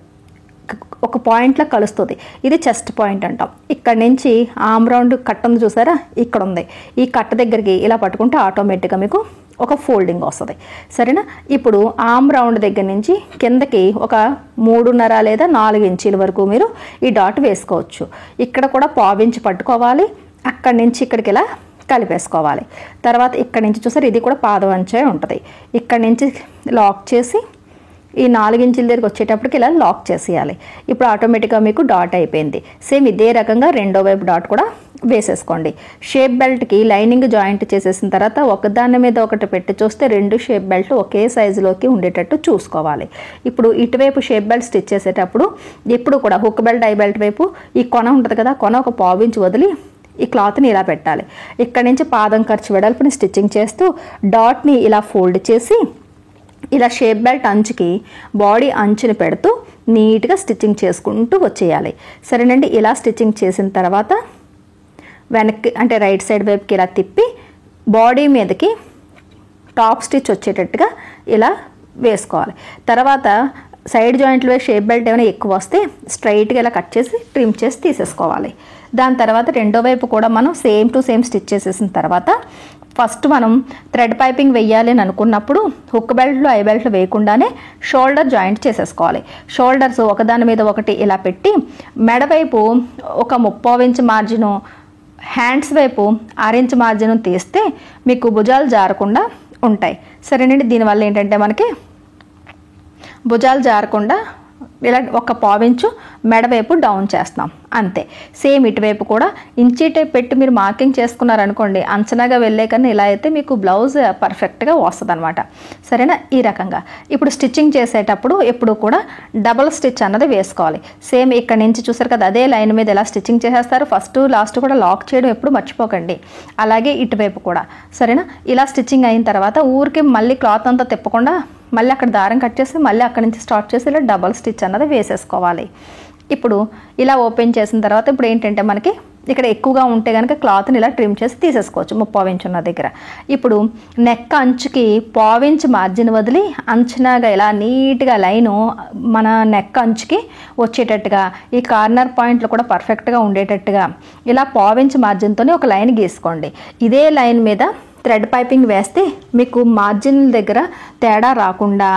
ఒక పాయింట్లో కలుస్తుంది. ఇది చెస్ట్ పాయింట్ అంటాం. ఇక్కడ నుంచి ఆమ్ రౌండ్ కట్ ఉంది చూసారా, ఇక్కడ ఉంది. ఈ కట్ దగ్గరికి ఇలా పట్టుకుంటే ఆటోమేటిక్గా మీకు ఒక ఫోల్డింగ్ వస్తుంది. సరేనా? ఇప్పుడు ఆమ్ రౌండ్ దగ్గర నుంచి కిందకి ఒక 3.5 లేదా 4 ఇంచుల వరకు మీరు ఈ డాట్ వేసుకోవచ్చు. ఇక్కడ కూడా 1/4 ఇంచ్ పట్టుకోవాలి, అక్కడి నుంచి ఇక్కడికి ఇలా కలిపేసుకోవాలి. తర్వాత ఇక్కడి నుంచి చూసారు, ఇది కూడా పాదం అంచే ఉంటుంది. ఇక్కడి నుంచి లాక్ చేసి ఈ 4 ఇంచుల దగ్గరికి వచ్చేటప్పటికి ఇలా లాక్ చేసేయాలి. ఇప్పుడు ఆటోమేటిక్గా మీకు డాట్ అయిపోయింది. సేమ్ ఇదే రకంగా రెండో వైపు డాట్ కూడా వేసేసుకోండి. షేప్ బెల్ట్కి లైనింగ్ జాయింట్ చేసేసిన తర్వాత ఒకదాని మీద ఒకటి పెట్టి చూస్తే 2 షేప్ బెల్ట్ ఒకే సైజులోకి ఉండేటట్టు చూసుకోవాలి. ఇప్పుడు ఇటువైపు షేప్ బెల్ట్ స్టిచ్ చేసేటప్పుడు ఎప్పుడు కూడా హుక్ బెల్ట్ ఐ బెల్ట్ వైపు ఈ కొన ఉంటుంది కదా, కొన ఒక 1/4 ఇంచ్ వదిలి ఈ క్లాత్ని ఇలా పెట్టాలి. ఇక్కడ నుంచి పాదం ఖర్చు వెడల్పుని స్టిచ్చింగ్ చేస్తూ డాట్ని ఇలా ఫోల్డ్ చేసి ఇలా షేప్ బెల్ట్ అంచుకి బాడీ అంచుని పెడుతూ నీట్గా స్టిచ్చింగ్ చేసుకుంటూ వచ్చేయాలి. సరేనండి, ఇలా స్టిచ్చింగ్ చేసిన తర్వాత వెనక్కి అంటే రైట్ సైడ్ వైపుకి ఇలా తిప్పి బాడీ మీదకి టాప్ స్టిచ్ వచ్చేటట్టుగా ఇలా వేసుకోవాలి. తర్వాత సైడ్ జాయింట్లో షేప్ బెల్ట్ ఏమైనా ఎక్కువ వస్తే స్ట్రైట్గా ఇలా కట్ చేసి ట్రిమ్ చేసి తీసేసుకోవాలి. దాని తర్వాత రెండో వైపు కూడా మనం సేమ్ టు సేమ్ స్టిచ్ చేసేసిన తర్వాత ఫస్ట్ మనం థ్రెడ్ పైపింగ్ వేయాలి అని అనుకున్నప్పుడు హుక్ బెల్ట్లు ఐ బెల్ట్లు వేయకుండానే షోల్డర్ జాయింట్ చేసేసుకోవాలి. షోల్డర్స్ ఒకదాని మీద ఒకటి ఇలా పెట్టి మెడ వైపు ఒక 3/4 ఇంచ్ మార్జిను, హ్యాండ్స్ వైపు 6 ఇంచ్ మార్జిన్ తీస్తే మీకు భుజాలు జారకుండా ఉంటాయి. సరేనండి, దీనివల్ల ఏంటంటే మనకి భుజాలు జారకుండా ఇలా ఒక 1/4 ఇంచు మెడ వైపు డౌన్ చేస్తాం అంతే. సేమ్ ఇటువైపు కూడా ఇంచీ టైప్ పెట్టి మీరు మార్కింగ్ చేసుకున్నారనుకోండి, అంచనాగా వెళ్ళే కన్నా ఇలా అయితే మీకు బ్లౌజ్ పర్ఫెక్ట్గా వస్తుంది అనమాట. సరేనా? ఈ రకంగా ఇప్పుడు స్టిచ్చింగ్ చేసేటప్పుడు ఎప్పుడు కూడా డబల్ స్టిచ్ అన్నది వేసుకోవాలి. సేమ్ ఇక్కడ నుంచి చూసారు కదా, అదే లైన్ మీద ఎలా స్టిచ్చింగ్ చేసేస్తారు, ఫస్ట్ లాస్ట్ కూడా లాక్ చేయడం ఎప్పుడు మర్చిపోకండి. అలాగే ఇటువైపు కూడా. సరేనా? ఇలా స్టిచ్చింగ్ అయిన తర్వాత ఊరికి మళ్ళీ క్లాత్ అంతా తిప్పకుండా మళ్ళీ అక్కడ దారం కట్ చేసి మళ్ళీ అక్కడ నుంచి స్టార్ట్ చేసి ఇలా డబల్ స్టిచ్ అన్నది వేసేసుకోవాలి. ఇప్పుడు ఇలా ఓపెన్ చేసిన తర్వాత ఇప్పుడు ఏంటంటే మనకి ఇక్కడ ఎక్కువగా ఉంటే కనుక క్లాత్ని ఇలా ట్రిమ్ చేసి తీసేసుకోవచ్చు 3/4 ఇంచ్ ఉన్న దగ్గర. ఇప్పుడు నెక్ అంచుకి 1/4 ఇంచ్ మార్జిన్ వదిలి అంచనాగా ఇలా నీట్గా లైను మన నెక్ అంచుకి వచ్చేటట్టుగా ఈ కార్నర్ పాయింట్లు కూడా పర్ఫెక్ట్గా ఉండేటట్టుగా ఇలా 1/4 ఇంచ్ మార్జిన్తో ఒక లైన్ గీసుకోండి. ఇదే లైన్ మీద థ్రెడ్ పైపింగ్ వేస్తే మీకు మార్జిన్ దగ్గర తేడా రాకుండా,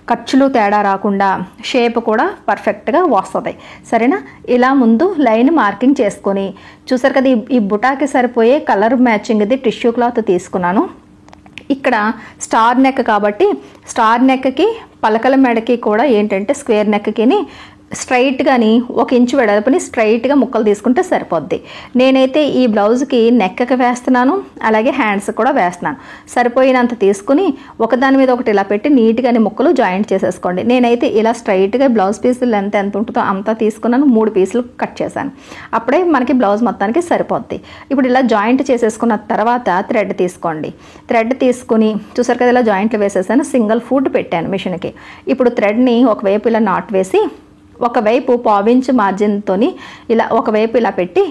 ఖర్చులు తేడా రాకుండా షేప్ కూడా పర్ఫెక్ట్గా వస్తుంది. సరేనా? ఇలా ముందు లైన్ మార్కింగ్ చేసుకొని చూసారు కదా, ఈ బుటాకి సరిపోయే కలర్ మ్యాచింగ్ ఇది టిష్యూ క్లాత్ తీసుకున్నాను. ఇక్కడ స్టార్ నెక్ కాబట్టి స్టార్ నెక్కి పలకల మెడకి కూడా ఏంటంటే స్క్వేర్ నెక్కిని స్ట్రైట్గాని 1 ఇంచు వెడల్పుని స్ట్రైట్గా ముక్కలు తీసుకుంటే సరిపోద్ది. నేనైతే ఈ బ్లౌజ్కి నెక్కకి వేస్తున్నాను, అలాగే హ్యాండ్స్ కూడా వేస్తున్నాను. సరిపోయినంత తీసుకుని ఒకదాని మీద ఒకటి ఇలా పెట్టి నీట్గాని ముక్కలు జాయింట్ చేసేసుకోండి. నేనైతే ఇలా స్ట్రైట్గా బ్లౌజ్ పీసులు లెంత్ ఎంత ఉంటుందో అంతా తీసుకున్నాను, 3 పీసులు కట్ చేశాను. అప్పుడే మనకి బ్లౌజ్ మొత్తానికి సరిపోద్ది. ఇప్పుడు ఇలా జాయింట్ చేసేసుకున్న తర్వాత థ్రెడ్ తీసుకోండి. థ్రెడ్ తీసుకుని చూసారు కదా ఇలా జాయింట్లు వేసేసాను, సింగిల్ ఫుట్ పెట్టాను మిషన్కి. ఇప్పుడు థ్రెడ్ని ఒకవైపు ఇలా నాట్ వేసి ఒకవైపు 1/4 ఇంచ్ మార్జిన్తో ఇలా ఒకవైపు ఇలా పెట్టి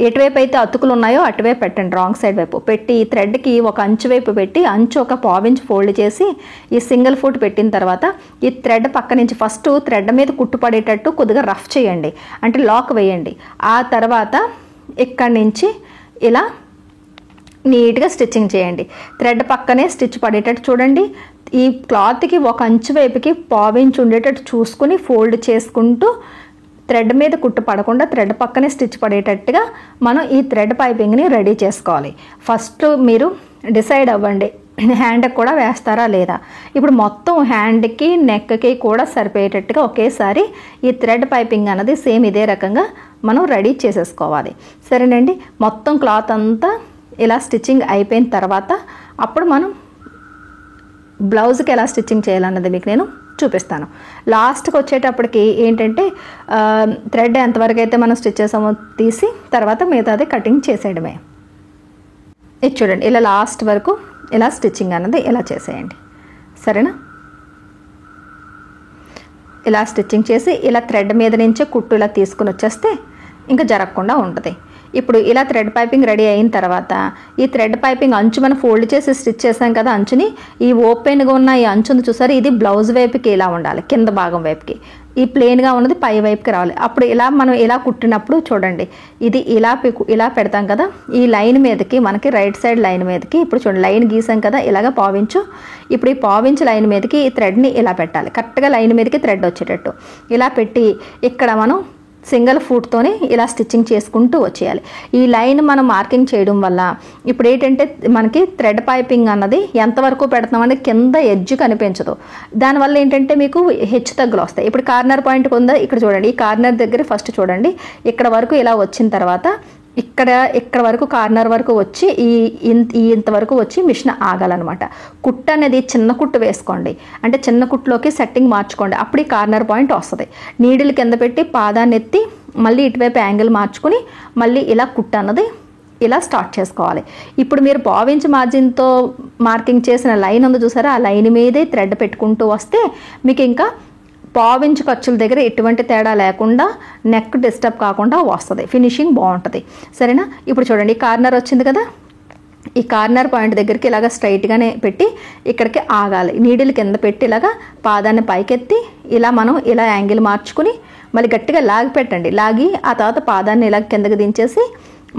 ఎటువైపు అయితే అతుకులు ఉన్నాయో అటువైపు పెట్టండి, రాంగ్ సైడ్ వైపు పెట్టి ఈ థ్రెడ్కి ఒక అంచు వైపు పెట్టి అంచు ఒక 1/4 ఇంచ్ ఫోల్డ్ చేసి ఈ సింగిల్ ఫుట్ పెట్టిన తర్వాత ఈ థ్రెడ్ పక్క నుంచి ఫస్ట్ థ్రెడ్ మీద కుట్టుపడేటట్టు కొద్దిగా రఫ్ చేయండి, అంటే లాక్ వేయండి. ఆ తర్వాత ఇక్కడి నుంచి ఇలా నీట్గా స్టిచ్చింగ్ చేయండి. థ్రెడ్ పక్కనే స్టిచ్ పడేటట్టు చూడండి. ఈ క్లాత్కి ఒక అంచు వైపుకి 1/4 ఇంచ్ ఉండేటట్టు చూసుకుని ఫోల్డ్ చేసుకుంటూ థ్రెడ్ మీద కుట్టు పడకుండా థ్రెడ్ పక్కనే స్టిచ్ పడేటట్టుగా మనం ఈ థ్రెడ్ పైపింగ్ని రెడీ చేసుకోవాలి. ఫస్ట్ మీరు డిసైడ్ అవ్వండి హ్యాండ్కి కూడా వేస్తారా లేదా. ఇప్పుడు మొత్తం హ్యాండ్కి నెక్కి కూడా సరిపోయేటట్టుగా ఒకేసారి ఈ థ్రెడ్ పైపింగ్ అన్నది సేమ్ ఇదే రకంగా మనం రెడీ చేసేసుకోవాలి. సరేనండి, మొత్తం క్లాత్ అంతా ఇలా స్టిచ్చింగ్ అయిపోయిన తర్వాత అప్పుడు మనం బ్లౌజ్కి ఎలా స్టిచ్చింగ్ చేయాలన్నది మీకు నేను చూపిస్తాను. లాస్ట్కి వచ్చేటప్పటికి ఏంటంటే థ్రెడ్ ఎంతవరకు అయితే మనం స్టిచ్ చేసామో తీసి తర్వాత మిగతాది కటింగ్ చేసేయడమే. ఇది చూడండి, ఇలా లాస్ట్ వరకు ఇలా స్టిచ్చింగ్ అన్నది ఇలా చేసేయండి. సరేనా, ఇలా స్టిచ్చింగ్ చేసి ఇలా థ్రెడ్ మీద నుంచే కుట్టు ఇలా తీసుకుని వచ్చేస్తే ఇంకా జరగకుండా ఉంటుంది. ఇప్పుడు ఇలా థ్రెడ్ పైపింగ్ రెడీ అయిన తర్వాత ఈ థ్రెడ్ పైపింగ్ అంచు మనం ఫోల్డ్ చేసి స్టిచ్ చేసాం కదా, అంచుని ఈ ఓపెన్గా ఉన్న ఈ అంచుని చూసారు, ఇది బ్లౌజ్ వైపుకి ఇలా ఉండాలి, కింద భాగం వైపుకి. ఈ ప్లెయిన్గా ఉన్నది పై వైపుకి రావాలి. అప్పుడు ఇలా మనం ఇలా కుట్టినప్పుడు చూడండి, ఇది ఇలా పెడతాం కదా, ఈ లైన్ మీదకి మనకి రైట్ సైడ్ లైన్ మీదకి ఇప్పుడు చూడండి లైన్ గీసాం కదా ఇలాగ 1/4 ఇంచు. ఇప్పుడు ఈ 1/4 ఇంచు లైన్ మీదకి ఈ థ్రెడ్ని ఇలా పెట్టాలి, కరెక్ట్గా లైన్ మీదకి థ్రెడ్ వచ్చేటట్టు ఇలా పెట్టి ఇక్కడ మనం సింగిల్ ఫుట్తోనే ఇలా స్టిచ్చింగ్ చేసుకుంటూ వచ్చేయాలి. ఈ లైన్ మనం మార్కింగ్ చేయడం వల్ల ఇప్పుడు ఏంటంటే మనకి థ్రెడ్ పైపింగ్ అన్నది ఎంతవరకు పెడుతున్నామని కింద ఎడ్జ్ కనిపించదు. దానివల్ల ఏంటంటే మీకు హెచ్చు తగ్గులు వస్తాయి. ఇప్పుడు కార్నర్ పాయింట్ ఉందా, ఇక్కడ చూడండి, ఈ కార్నర్ దగ్గర ఫస్ట్ చూడండి ఇక్కడ వరకు ఇలా వచ్చిన తర్వాత ఇక్కడ వరకు కార్నర్ వరకు వచ్చి ఇంతవరకు వచ్చి మిషన్ ఆగాలన్నమాట. కుట్టు అనేది చిన్న కుట్టు వేసుకోండి, అంటే చిన్న కుట్టులోకి సెట్టింగ్ మార్చుకోండి, అప్పుడు ఈ కార్నర్ పాయింట్ వస్తుంది. నీడిల్ కింద పెట్టి పాదాన్ని ఎత్తి మళ్ళీ ఇటువైపు యాంగిల్ మార్చుకుని మళ్ళీ ఇలా కుట్టు అన్నది ఇలా స్టార్ట్ చేసుకోవాలి. ఇప్పుడు మీరు 1/4 ఇంచ్ మార్జిన్తో మార్కింగ్ చేసిన లైన్ ఉంది చూసారా, ఆ లైన్ మీదే థ్రెడ్ పెట్టుకుంటూ వస్తే మీకు ఇంకా 1/4 ఇంచ్ ఖర్చుల దగ్గర ఎటువంటి తేడా లేకుండా నెక్ డిస్టర్బ్ కాకుండా వస్తుంది, ఫినిషింగ్ బాగుంటుంది. సరేనా, ఇప్పుడు చూడండి ఈ కార్నర్ వచ్చింది కదా, ఈ కార్నర్ పాయింట్ దగ్గరికి ఇలాగ స్ట్రైట్గానే పెట్టి ఇక్కడికి ఆగాలి. నీడిల్ కింద పెట్టి ఇలాగా పాదాన్ని పైకెత్తి ఇలా మనం ఇలా యాంగిల్ మార్చుకుని మళ్ళీ గట్టిగా లాగి పెట్టండి. లాగి ఆ తర్వాత పాదాన్ని ఇలా కిందకి దించేసి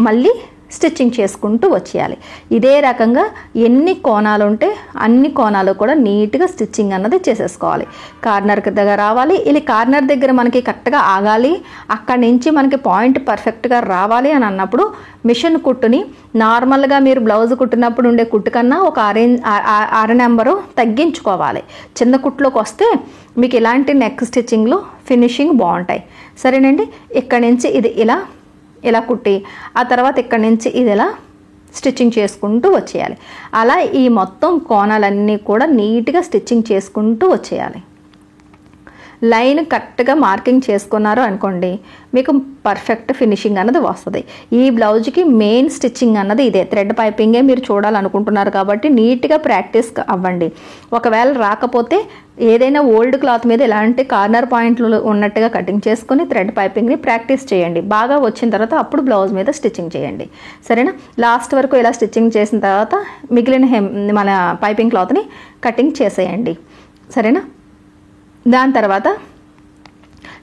మళ్ళీ స్టిచ్చింగ్ చేసుకుంటూ వచ్చేయాలి. ఇదే రకంగా ఎన్ని కోణాలు ఉంటే అన్ని కోణాలు కూడా నీట్గా స్టిచ్చింగ్ అన్నది చేసేసుకోవాలి. కార్నర్ దగ్గర రావాలి, ఇలా కార్నర్ దగ్గర మనకి కరెక్ట్గా ఆగాలి, అక్కడి నుంచి మనకి పాయింట్ పర్ఫెక్ట్గా రావాలి అని అన్నప్పుడు మిషన్ కుట్టుని నార్మల్గా మీరు బ్లౌజ్ కుట్టినప్పుడు ఉండే కుట్టు కన్నా ఒక 6 నెంబరు తగ్గించుకోవాలి. చిన్న కుట్టులోకి వస్తే మీకు ఇలాంటి నెక్ స్టిచ్చింగ్లో ఫినిషింగ్ బాగుంటాయి. సరేనండి, ఇక్కడి నుంచి ఇది ఇలా కుట్టి ఆ తర్వాత ఇక్కడి నుంచి ఇది ఇలా స్టిచ్చింగ్ చేసుకుంటూ వచ్చేయాలి. అలా ఈ మొత్తం కోణాలన్నీ కూడా నీట్గా స్టిచ్చింగ్ చేసుకుంటూ వచ్చేయాలి. లైన్ కరెక్ట్గా మార్కింగ్ చేసుకున్నారు అనుకోండి, మీకు పర్ఫెక్ట్ ఫినిషింగ్ అన్నది వస్తుంది. ఈ బ్లౌజ్కి మెయిన్ స్టిచ్చింగ్ అన్నది ఇదే, థ్రెడ్ పైపింగే మీరు చూడాలనుకుంటున్నారు కాబట్టి నీట్గా ప్రాక్టీస్ అవ్వండి. ఒకవేళ రాకపోతే ఏదైనా ఓల్డ్ క్లాత్ మీద ఇలాంటి కార్నర్ పాయింట్లు ఉన్నట్టుగా కటింగ్ చేసుకుని థ్రెడ్ పైపింగ్ని ప్రాక్టీస్ చేయండి. బాగా వచ్చిన తర్వాత అప్పుడు బ్లౌజ్ మీద స్టిచ్చింగ్ చేయండి. సరేనా, లాస్ట్ వరకు ఇలా స్టిచ్చింగ్ చేసిన తర్వాత మిగిలిన మన పైపింగ్ క్లాత్ని కటింగ్ చేసేయండి. సరేనా, దాని తర్వాత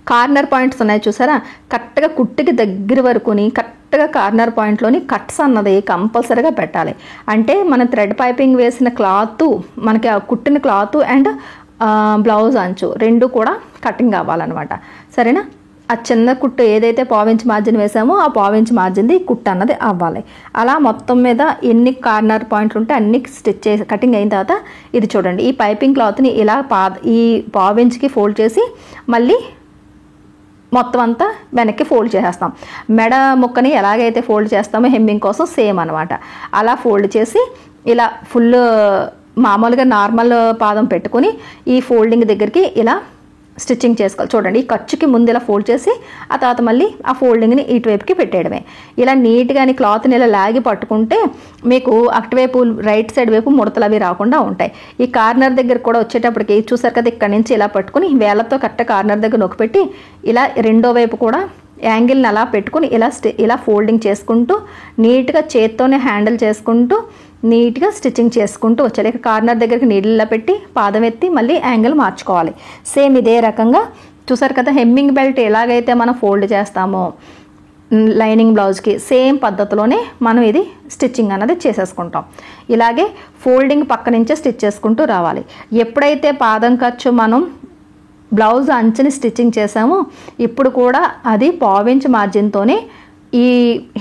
కార్నర్ పాయింట్స్ ఉన్నాయి చూసారా, కరెక్ట్గా కుట్టుకి దగ్గర వరకుని కరెక్ట్గా కార్నర్ పాయింట్లోని కట్స్ అన్నది కంపల్సరీగా పెట్టాలి. అంటే మన థ్రెడ్ పైపింగ్ వేసిన క్లాత్ మనకి ఆ కుట్టిన క్లాత్ అండ్ బ్లౌజ్ అంచు రెండు కూడా కటింగ్ అవ్వాలన్నమాట. సరేనా, ఆ చిన్న కుట్టు ఏదైతే పావించి మార్జిన్ వేసామో ఆ పావించి మార్జిన్ది కుట్టు అన్నది అవ్వాలి. అలా మొత్తం మీద ఎన్ని కార్నర్ పాయింట్లు ఉంటే అన్ని స్టిచ్ చేసి కటింగ్ అయిన తర్వాత ఇది చూడండి, ఈ పైపింగ్ క్లాత్ని ఇలా ఈ పావించికి ఫోల్డ్ చేసి మళ్ళీ మొత్తం అంతా వెనక్కి ఫోల్డ్ చేసేస్తాం. మెడ ముక్కని ఎలాగైతే ఫోల్డ్ చేస్తామో హెమ్మింగ్ కోసం సేమ్ అనమాట. అలా ఫోల్డ్ చేసి ఇలా ఫుల్ మామూలుగా నార్మల్ పాదం పెట్టుకుని ఈ ఫోల్డింగ్ దగ్గరికి ఇలా స్టిచ్చింగ్ చేసుకోవాలి. చూడండి, ఈ ఖర్చుకి ముందు ఇలా ఫోల్డ్ చేసి ఆ తర్వాత మళ్ళీ ఆ ఫోల్డింగ్ని ఇటువైపుకి పెట్టేయడమే. ఇలా నీట్గా క్లాత్ని ఇలా లాగి పట్టుకుంటే మీకు అటువైపు రైట్ సైడ్ వైపు ముడతలు అవి రాకుండా ఉంటాయి. ఈ కార్నర్ దగ్గర కూడా వచ్చేటప్పటికి చూసారు కదా, ఇక్కడ నుంచి ఇలా పట్టుకుని వేళ్ళతో కరెక్ట్ కార్నర్ దగ్గర నొక్కిపెట్టి ఇలా రెండో వైపు కూడా యాంగిల్ని అలా పెట్టుకుని ఇలా ఫోల్డింగ్ చేసుకుంటూ నీట్గా చేత్తోనే హ్యాండిల్ చేసుకుంటూ నీట్గా స్టిచ్చింగ్ చేసుకుంటూ వచ్చాలి. ఇక కార్నర్ దగ్గరికి నీళ్ళ పెట్టి పాదం ఎత్తి మళ్ళీ యాంగిల్ మార్చుకోవాలి. సేమ్ ఇదే రకంగా చూసారు కదా, హెమ్మింగ్ బెల్ట్ ఎలాగైతే మనం ఫోల్డ్ చేస్తామో లైనింగ్ బ్లౌజ్కి సేమ్ పద్ధతిలోనే మనం ఇది స్టిచ్చింగ్ అన్నది చేసేసుకుంటాం. ఇలాగే ఫోల్డింగ్ పక్క నుంచే స్టిచ్ చేసుకుంటూ రావాలి. ఎప్పుడైతే పాదం ఖర్చు మనం బ్లౌజ్ అంచుని స్టిచ్చింగ్ చేసామో ఇప్పుడు కూడా అది పావించ్ మార్జిన్తోనే ఈ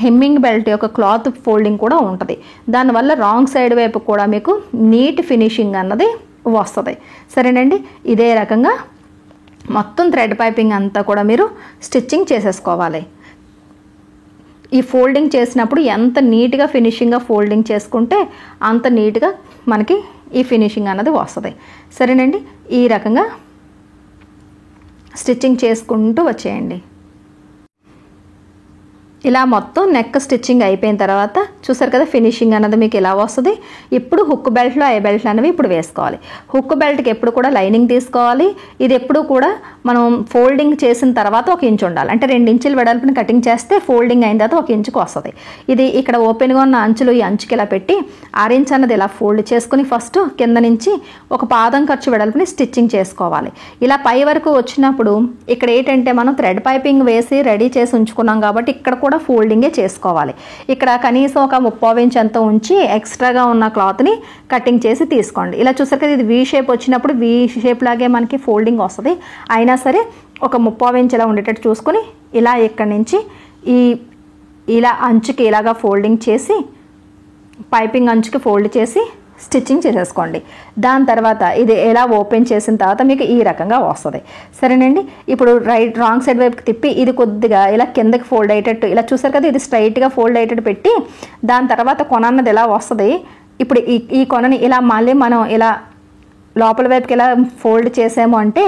హెమ్మింగ్ బెల్ట్ యొక్క క్లాత్ ఫోల్డింగ్ కూడా ఉంటుంది. దానివల్ల రాంగ్ సైడ్ వైపు కూడా మీకు నీట్ ఫినిషింగ్ అన్నది వస్తుంది. సరేనండి, ఇదే రకంగా మొత్తం థ్రెడ్ పైపింగ్ అంతా కూడా మీరు స్టిచ్చింగ్ చేసేసుకోవాలి. ఈ ఫోల్డింగ్ చేసినప్పుడు ఎంత నీట్గా ఫినిషింగ్గా ఫోల్డింగ్ చేసుకుంటే అంత నీట్గా మనకి ఈ ఫినిషింగ్ అన్నది వస్తుంది. సరేనండి, ఈ రకంగా స్టిచ్చింగ్ చేసుకుంటూ వచ్చేయండి. ఇలా మొత్తం నెక్ స్టిచ్చింగ్ అయిపోయిన తర్వాత చూసారు కదా, ఫినిషింగ్ అన్నది మీకు ఇలా వస్తుంది. ఇప్పుడు హుక్ బెల్ట్లో ఐ బెల్ట్లు అనేవి ఇప్పుడు వేసుకోవాలి. హుక్ బెల్ట్కి ఎప్పుడు కూడా లైనింగ్ తీసుకోవాలి. ఇది ఎప్పుడు కూడా మనం ఫోల్డింగ్ చేసిన తర్వాత 1 ఇంచ్ ఉండాలి. అంటే 2 ఇంచులు వెడల్పుని కటింగ్ చేస్తే ఫోల్డింగ్ అయిన తర్వాత 1 ఇంచుకి వస్తుంది. ఇది ఇక్కడ ఓపెన్గా ఉన్న అంచులు ఈ అంచుకి ఇలా పెట్టి 6 ఇంచ్ అన్నది ఇలా ఫోల్డ్ చేసుకుని ఫస్ట్ కింద నుంచి ఒక పాదం ఖర్చు వెడల్పుని స్టిచ్చింగ్ చేసుకోవాలి. ఇలా పై వరకు వచ్చినప్పుడు ఇక్కడ ఏంటంటే మనం థ్రెడ్ పైపింగ్ వేసి రెడీ చేసి ఉంచుకున్నాం కాబట్టి ఇక్కడ కూడా ఫోల్డింగే చేసుకోవాలి. ఇక్కడ కనీసం ఒక 3/4 ఇంచ్ అంత ఉంచి ఎక్స్ట్రాగా ఉన్న క్లాత్ని కటింగ్ చేసి తీసుకోండి. ఇలా చూసారు కదా, ఇది వీ షేప్ వచ్చినప్పుడు వీ షేప్ లాగే మనకి ఫోల్డింగ్ వస్తుంది. అయినా సరే ఒక 3/4 ఇంచ్ ఇలా ఉండేటట్టు చూసుకొని ఇలా ఇక్కడి నుంచి ఇలా అంచుకి ఇలాగా ఫోల్డింగ్ చేసి పైపింగ్ అంచుకి ఫోల్డ్ చేసి స్టిచ్చింగ్ చేసేసుకోండి. దాని తర్వాత ఇది ఎలా ఓపెన్ చేసిన తర్వాత మీకు ఈ రకంగా వస్తుంది. సరేనండి, ఇప్పుడు రాంగ్ సైడ్ వైపుకి తిప్పి ఇది కొద్దిగా ఇలా కిందకి ఫోల్డ్ అయ్యేటట్టు ఇలా చూసారు కదా, ఇది స్ట్రైట్గా ఫోల్డ్ అయ్యేటట్టు పెట్టి దాని తర్వాత కొన అన్నది ఎలా వస్తుంది. ఇప్పుడు ఈ కొనని ఇలా మళ్ళీ మనం ఇలా లోపల వైపుకి ఇలా ఫోల్డ్ చేసాము అంటే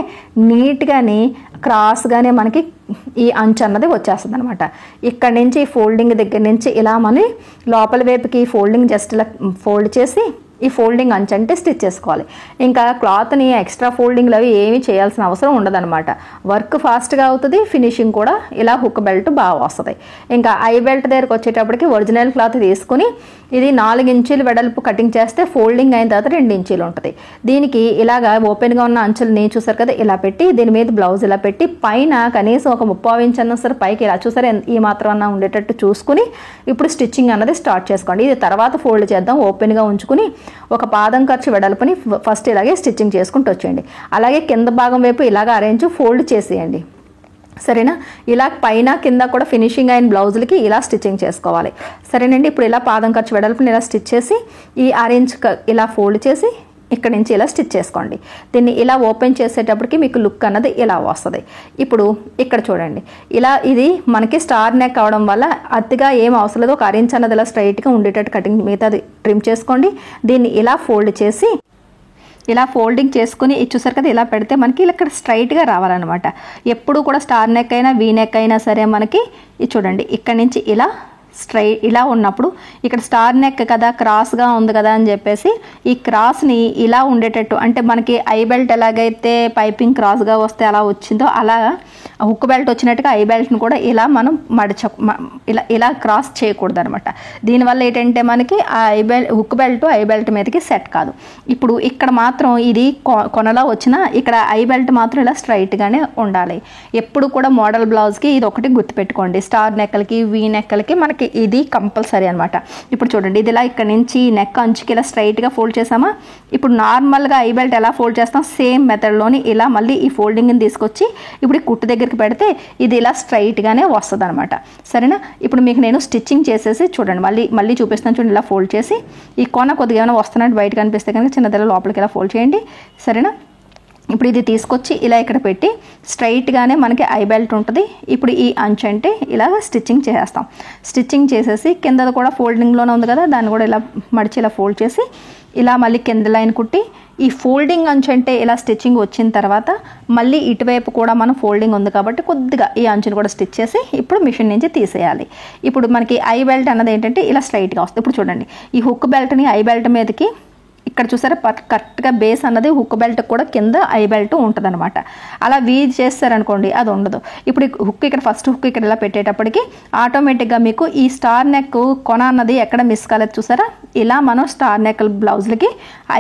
నీట్గానే క్రాస్గానే మనకి ఈ అంచు అన్నది వచ్చేస్తుంది అనమాట. ఇక్కడ నుంచి ఈ ఫోల్డింగ్ దగ్గర నుంచి ఇలా మన లోపల వైపుకి ఈ ఫోల్డింగ్ జస్ట్ ఇలా ఫోల్డ్ చేసి ఈ ఫోల్డింగ్ అంచు అంటే స్టిచ్ చేసుకోవాలి. ఇంకా క్లాత్ని ఎక్స్ట్రా ఫోల్డింగ్లు అవి ఏమీ చేయాల్సిన అవసరం ఉండదన్నమాట. వర్క్ ఫాస్ట్గా అవుతుంది, ఫినిషింగ్ కూడా ఇలా హుక్ బెల్ట్ బాగా వస్తుంది. ఇంకా ఐ బెల్ట్ దగ్గరకు వచ్చేటప్పటికి ఒరిజినల్ క్లాత్ తీసుకుని ఇది 4 ఇంచులు వెడల్పు కటింగ్ చేస్తే ఫోల్డింగ్ అయిన తర్వాత 2 ఇంచులు ఉంటుంది. దీనికి ఇలాగా ఓపెన్గా ఉన్న అంచులని చూసారు కదా, ఇలా పెట్టి దీని మీద బ్లౌజ్ ఇలా పెట్టి పైన కనీసం ఒక 3/4 ఇంచ్ అన్నా సరే పైకి ఇలా చూసారు ఈ మాత్రం అన్నా ఉండేటట్టు చూసుకుని ఇప్పుడు స్టిచ్చింగ్ అన్నది స్టార్ట్ చేసుకోండి. ఇది తర్వాత ఫోల్డ్ చేద్దాం. ఓపెన్గా ఉంచుకుని ఒక పాదం ఖర్చు వెడల్పుని ఫస్ట్ ఇలాగే స్టిచ్చింగ్ చేసుకుంటూ వచ్చేయండి. అలాగే కింద భాగం వైపు ఇలాగ అరేంజ్ ఫోల్డ్ చేసేయండి. సరేనా, ఇలా పైన కింద కూడా ఫినిషింగ్ అయిన బ్లౌజులకి ఇలా స్టిచ్చింగ్ చేసుకోవాలి. సరేనండి, ఇప్పుడు ఇలా పాదం ఖర్చు వెడల్పుని ఇలా స్టిచ్ చేసి ఈ ఆరెంజ్ ఇలా ఫోల్డ్ చేసి ఇక్కడ నుంచి ఇలా స్టిచ్ చేసుకోండి. దీన్ని ఇలా ఓపెన్ చేసేటప్పటికి మీకు లుక్ అన్నది ఇలా వస్తుంది. ఇప్పుడు ఇక్కడ చూడండి, ఇలా ఇది మనకి స్టార్ నెక్ అవడం వల్ల అతిగా ఏం అవసరం లేదు. ఒక అరెంజ్ అన్నది ఇలా స్ట్రైట్గా ఉండేటట్టు కటింగ్ మిగతాది ట్రిమ్ చేసుకోండి. దీన్ని ఇలా ఫోల్డ్ చేసి ఇలా ఫోల్డింగ్ చేసుకుని చూసారు కదా, ఇలా పెడితే మనకి ఇక్కడ స్ట్రైట్గా రావాలన్నమాట. ఎప్పుడు కూడా స్టార్ నెక్ అయినా వీ నెక్ అయినా సరే మనకి ఇది చూడండి ఇక్కడ నుంచి ఇలా ఉన్నప్పుడు ఇక్కడ స్టార్ నెక్ కదా, క్రాస్గా ఉంది కదా అని చెప్పేసి ఈ క్రాస్ని ఇలా ఉండేటట్టు, అంటే మనకి ఐ బెల్ట్ ఎలాగైతే పైపింగ్ క్రాస్గా వస్తే అలా వచ్చిందో అలా హుక్ బెల్ట్ వచ్చినట్టుగా ఐ బెల్ట్ని కూడా ఇలా మనం ఇలా క్రాస్ చేయకూడదు అనమాట. దీనివల్ల ఏంటంటే మనకి ఆ హుక్ బెల్ట్ ఐ బెల్ట్ మీదకి సెట్ కాదు. ఇప్పుడు ఇక్కడ మాత్రం ఇది కొనలా వచ్చినా ఇక్కడ ఐ బెల్ట్ మాత్రం ఇలా స్ట్రైట్గానే ఉండాలి. ఎప్పుడు కూడా మోడల్ బ్లౌజ్కి ఇది ఒకటి గుర్తుపెట్టుకోండి. స్టార్ నెక్కలకి వీ నెక్కలకి మనకి ఇది కంపల్సరీ అనమాట. ఇప్పుడు చూడండి, ఇది ఇలా ఇక్కడ నుంచి నెక్ అంచుకి ఇలా స్ట్రైట్గా ఫోల్డ్ చేసామా, ఇప్పుడు నార్మల్గా ఐ బెల్ట్ ఎలా ఫోల్డ్ చేస్తాం సేమ్ మెథడ్లోని ఇలా మళ్ళీ ఈ ఫోల్డింగ్ని తీసుకొచ్చి ఇప్పుడు కుట్టు దగ్గరికి పెడితే ఇది ఇలా స్ట్రైట్గానే వస్తుంది అనమాట. సరేనా? ఇప్పుడు మీకు నేను స్టిచ్చింగ్ చేసేసి చూడండి, మళ్ళీ చూపిస్తాను చూడండి. ఇలా ఫోల్డ్ చేసి ఈ కొన కొద్దిగా ఏమైనా వస్తున్నట్టు బయట కనిపిస్తే కనుక చిన్నదల లోపలికి ఇలా ఫోల్డ్ చేయండి. సరేనా? ఇప్పుడు ఇది తీసుకొచ్చి ఇలా ఇక్కడ పెట్టి స్ట్రైట్గానే మనకి ఐ బెల్ట్ ఉంటుంది. ఇప్పుడు ఈ అంచు అంటే ఇలా స్టిచ్చింగ్ చేసేస్తాం. స్టిచ్చింగ్ చేసేసి కింద కూడా ఫోల్డింగ్లోనే ఉంది కదా, దాన్ని కూడా ఇలా మడిచి ఇలా ఫోల్డ్ చేసి ఇలా మళ్ళీ కింద లైన్ కుట్టి ఈ ఫోల్డింగ్ అంచు అంటే ఇలా స్టిచ్చింగ్ వచ్చిన తర్వాత మళ్ళీ ఇటువైపు కూడా మనం ఫోల్డింగ్ ఉంది కాబట్టి కొద్దిగా ఈ అంచుని కూడా స్టిచ్ చేసి ఇప్పుడు మిషన్ నుంచి తీసేయాలి. ఇప్పుడు మనకి ఐ బెల్ట్ అన్నది ఏంటంటే ఇలా స్ట్రైట్గా వస్తుంది. ఇప్పుడు చూడండి, ఈ హుక్ బెల్ట్ని ఐ బెల్ట్ మీదకి ఇక్కడ చూసారా కరెక్ట్గా బేస్ అన్నది హుక్ బెల్ట్ కూడా కింద ఐ బెల్ట్ ఉంటుంది అనమాట. అలా వీజ్ చేస్తారనుకోండి అది ఉండదు. ఇప్పుడు హుక్ ఇక్కడ ఫస్ట్ హుక్ ఇక్కడ ఇలా పెట్టేటప్పటికి ఆటోమేటిక్గా మీకు ఈ స్టార్ నెక్ కొన అన్నది ఎక్కడ మిస్ కాలేదు చూసారా. ఇలా మనం స్టార్ నెక్ బ్లౌజ్లకి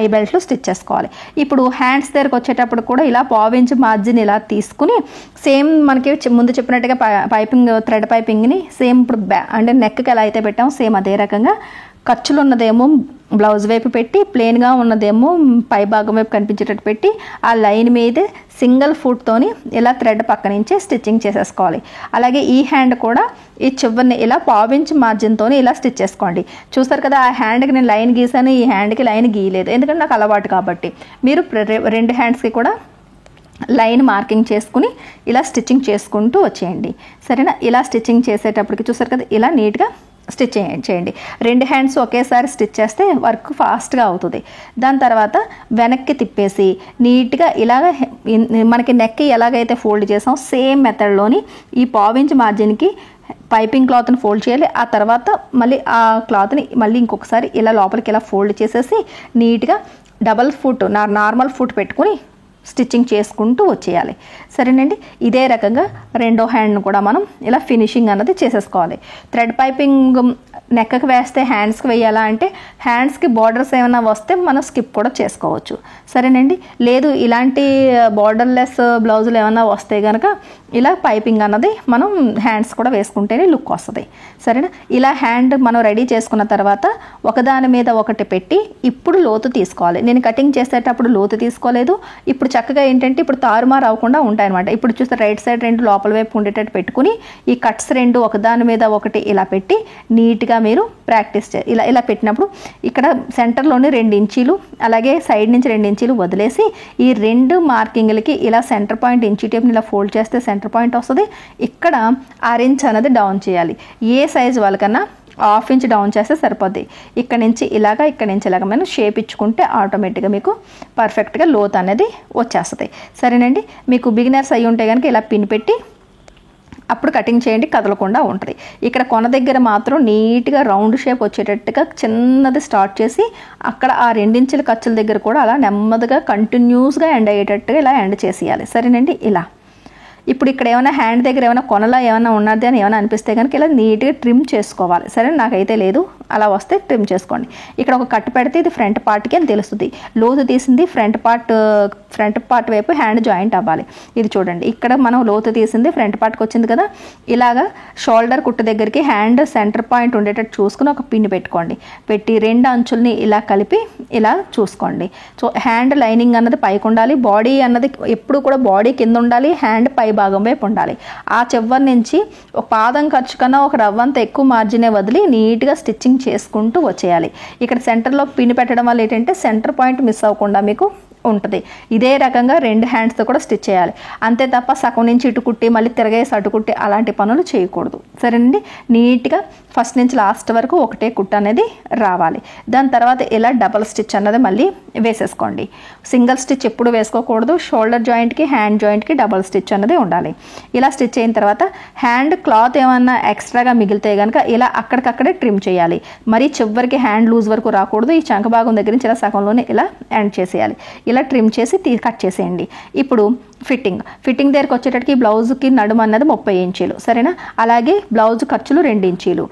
ఐ బెల్ట్లు స్టిచ్ చేసుకోవాలి. ఇప్పుడు హ్యాండ్స్ దగ్గరకు వచ్చేటప్పుడు కూడా ఇలా పావించి మార్జిన్ ఇలా తీసుకుని సేమ్ మనకి ముందు చెప్పినట్టుగా పైపింగ్ థ్రెడ్ పైపింగ్ని సేమ్ ఇప్పుడు అంటే నెక్కి ఎలా అయితే పెట్టామో సేమ్ అదే రకంగా ఖర్చులు ఉన్నదేమో బ్లౌజ్ వైపు పెట్టి ప్లెయిన్గా ఉన్నదేమో పై భాగం వైపు కనిపించేటట్టు పెట్టి ఆ లైన్ మీద సింగిల్ ఫుట్తోని ఇలా థ్రెడ్ పక్క నుంచే స్టిచ్చింగ్ చేసేసుకోవాలి. అలాగే ఈ హ్యాండ్ కూడా ఈ చివరిని ఇలా పావించి మార్జిన్తో ఇలా స్టిచ్ చేసుకోండి. చూస్తారు కదా, ఆ హ్యాండ్కి నేను లైన్ గీసాను, ఈ హ్యాండ్కి లైన్ గీయలేదు, ఎందుకంటే నాకు అలవాటు కాబట్టి. మీరు రెండు హ్యాండ్స్కి కూడా లైన్ మార్కింగ్ చేసుకుని ఇలా స్టిచ్చింగ్ చేసుకుంటూ వచ్చేయండి. సరేనా? ఇలా స్టిచ్చింగ్ చేసేటప్పటికి చూస్తారు కదా, ఇలా నీట్గా స్టిచ్ చేయండి. రెండు హ్యాండ్స్ ఒకేసారి స్టిచ్ చేస్తే వర్క్ ఫాస్ట్గా అవుతుంది. దాని తర్వాత వెనక్కి తిప్పేసి నీట్గా ఇలాగ మనకి నెక్ ఎలాగైతే ఫోల్డ్ చేసాం సేమ్ మెథడ్లోని ఈ పావించి మార్జిన్కి పైపింగ్ క్లాత్ని ఫోల్డ్ చేయాలి. ఆ తర్వాత మళ్ళీ ఆ క్లాత్ని మళ్ళీ ఇంకొకసారి ఇలా లోపలికి ఇలా ఫోల్డ్ చేసేసి నీట్గా డబల్ ఫుట్ నార్మల్ ఫుట్ పెట్టుకుని స్టిచ్చింగ్ చేసుకుంటూ వచ్చేయాలి. సరేనండి? ఇదే రకంగా రెండో హ్యాండ్ను కూడా మనం ఇలా ఫినిషింగ్ అన్నది చేసేసుకోవాలి. థ్రెడ్ పైపింగ్ నెక్కకి వేస్తే హ్యాండ్స్కి వేయాలా అంటే హ్యాండ్స్కి బార్డర్స్ ఏమైనా వస్తే మనం స్కిప్ కూడా చేసుకోవచ్చు. సరేనండి? లేదు ఇలాంటి బార్డర్లెస్ బ్లౌజులు ఏమైనా వస్తే కనుక ఇలా పైపింగ్ అన్నది మనం హ్యాండ్స్ కూడా వేసుకుంటేనే లుక్ వస్తుంది. సరేనా? ఇలా హ్యాండ్ మనం రెడీ చేసుకున్న తర్వాత ఒకదాని మీద ఒకటి పెట్టి ఇప్పుడు లోతు తీసుకోవాలి. నేను కటింగ్ చేసేటప్పుడు లోతు తీసుకోలేదు. ఇప్పుడు చక్కగా ఏంటంటే ఇప్పుడు తారుమారు అవ్వకుండా ఉంటాయన్నమాట. ఇప్పుడు చూస్తే రైట్ సైడ్ రెండు లోపల వైపు ఉండేటట్టు పెట్టుకుని ఈ కట్స్ రెండు ఒకదాని మీద ఒకటి ఇలా పెట్టి నీట్గా మీరు ప్రాక్టీస్ ఇలా పెట్టినప్పుడు ఇక్కడ సెంటర్లోని 2 ఇంచీలు అలాగే సైడ్ నుంచి 2 ఇంచీలు వదిలేసి ఈ రెండు మార్కింగ్లకి ఇలా సెంటర్ పాయింట్ ఇంచీ టేప్ని ఇలా ఫోల్డ్ చేస్తే సెంటర్ పాయింట్ వస్తుంది. ఇక్కడ 6 ఇంచ్ అనేది డౌన్ చేయాలి. ఏ సైజు వాళ్ళకన్నా 1/2 ఇంచ్ డౌన్ చేస్తే సరిపోద్ది. ఇక్కడ నుంచి ఇలాగా మనం షేప్ ఇచ్చుకుంటే ఆటోమేటిక్గా మీకు పర్ఫెక్ట్గా లోత్ అనేది వచ్చేస్తుంది. సరేనండి? మీకు బిగినర్స్ అయ్యి ఉంటే కనుక ఇలా పిన్ పెట్టి అప్పుడు కటింగ్ చేయండి, కదలకుండా ఉంటుంది. ఇక్కడ కొన దగ్గర మాత్రం నీట్గా రౌండ్ షేప్ వచ్చేటట్టుగా చిన్నది స్టార్ట్ చేసి అక్కడ ఆ 2 ఇంచుల ఖర్చుల దగ్గర కూడా అలా నెమ్మదిగా కంటిన్యూస్గా ఎండ్ అయ్యేటట్టుగా ఇలా ఎండ్ చేసేయాలి. సరేనండి? ఇలా ఇప్పుడు ఇక్కడ ఏమైనా హ్యాండ్ దగ్గర ఏమైనా కొనలా ఏమైనా ఉన్నది అని ఏమైనా అనిపిస్తే కనుక ఇలా నీట్గా ట్రిమ్ చేసుకోవాలి. సరే? నాకైతే లేదు, అలా వస్తే ట్రిమ్ చేసుకోండి. ఇక్కడ ఒక కట్ పెడితే ఇది ఫ్రంట్ పార్ట్కి అని తెలుస్తుంది. లోతు తీసింది ఫ్రంట్ పార్ట్ వైపు హ్యాండ్ జాయింట్ అవ్వాలి. ఇది చూడండి, ఇక్కడ మనం లోతు తీసింది ఫ్రంట్ పార్ట్కి వచ్చింది కదా, ఇలాగా షోల్డర్ కుట్టు దగ్గరికి హ్యాండ్ సెంటర్ పాయింట్ ఉండేటట్టు చూసుకుని ఒక పిన్ పెట్టుకోండి. పెట్టి 2 అంచుల్ని ఇలా కలిపి ఇలా చూసుకోండి. సో హ్యాండ్ లైనింగ్ అన్నది పైకి ఉండాలి, బాడీ అన్నది ఎప్పుడు కూడా బాడీ కింద ఉండాలి, హ్యాండ్ పై భాగం వైపు ఉండాలి. ఆ చివరి నుంచి ఒక పాదం ఖర్చు కన్నా ఒక రవ్వంత ఎక్కువ మార్జినే వదిలి నీట్గా స్టిచ్చింగ్ చేసుకుంటూ వచ్చేయాలి. ఇక్కడ సెంటర్లో పిన్ పెట్టడం వల్ల ఏంటంటే సెంటర్ పాయింట్ మిస్ అవ్వకుండా మీకు ఉంటుంది. ఇదే రకంగా 2 హ్యాండ్స్తో కూడా స్టిచ్ చేయాలి. అంతే తప్ప సగం నుంచి ఇటు కుట్టి మళ్ళీ తిరగేసి అటు కుట్టి అలాంటి పనులు చేయకూడదు. సరేనండి? నీట్గా ఫస్ట్ నుంచి లాస్ట్ వరకు ఒకటే కుట్టు అనేది రావాలి. దాని తర్వాత ఇలా డబల్ స్టిచ్ అన్నది మళ్ళీ వేసేసుకోండి. సింగిల్ స్టిచ్ ఎప్పుడు వేసుకోకూడదు. షోల్డర్ జాయింట్కి హ్యాండ్ జాయింట్కి డబల్ స్టిచ్ అన్నది ఉండాలి. ఇలా స్టిచ్ అయిన తర్వాత హ్యాండ్ క్లాత్ ఏమన్నా ఎక్స్ట్రాగా మిగిలితే కనుక ఇలా అక్కడికక్కడే ట్రిమ్ చేయాలి. మరి చివరికి హ్యాండ్ లూజ్ వరకు రాకూడదు. ఈ చంక భాగం దగ్గర నుంచి ఇలా సగంలోనే ఇలా ఎండ్ చేసేయాలి. ఇలా ట్రిమ్ చేసి కట్ చేసేయండి. ఇప్పుడు ఫిట్టింగ్ దగ్గరకు వచ్చేటట్టుకి బ్లౌజ్కి నడుము అన్నది 30 ఇంచీలు. సరేనా? అలాగే బ్లౌజ్ ఖర్చులు 2 ఇంచీలు.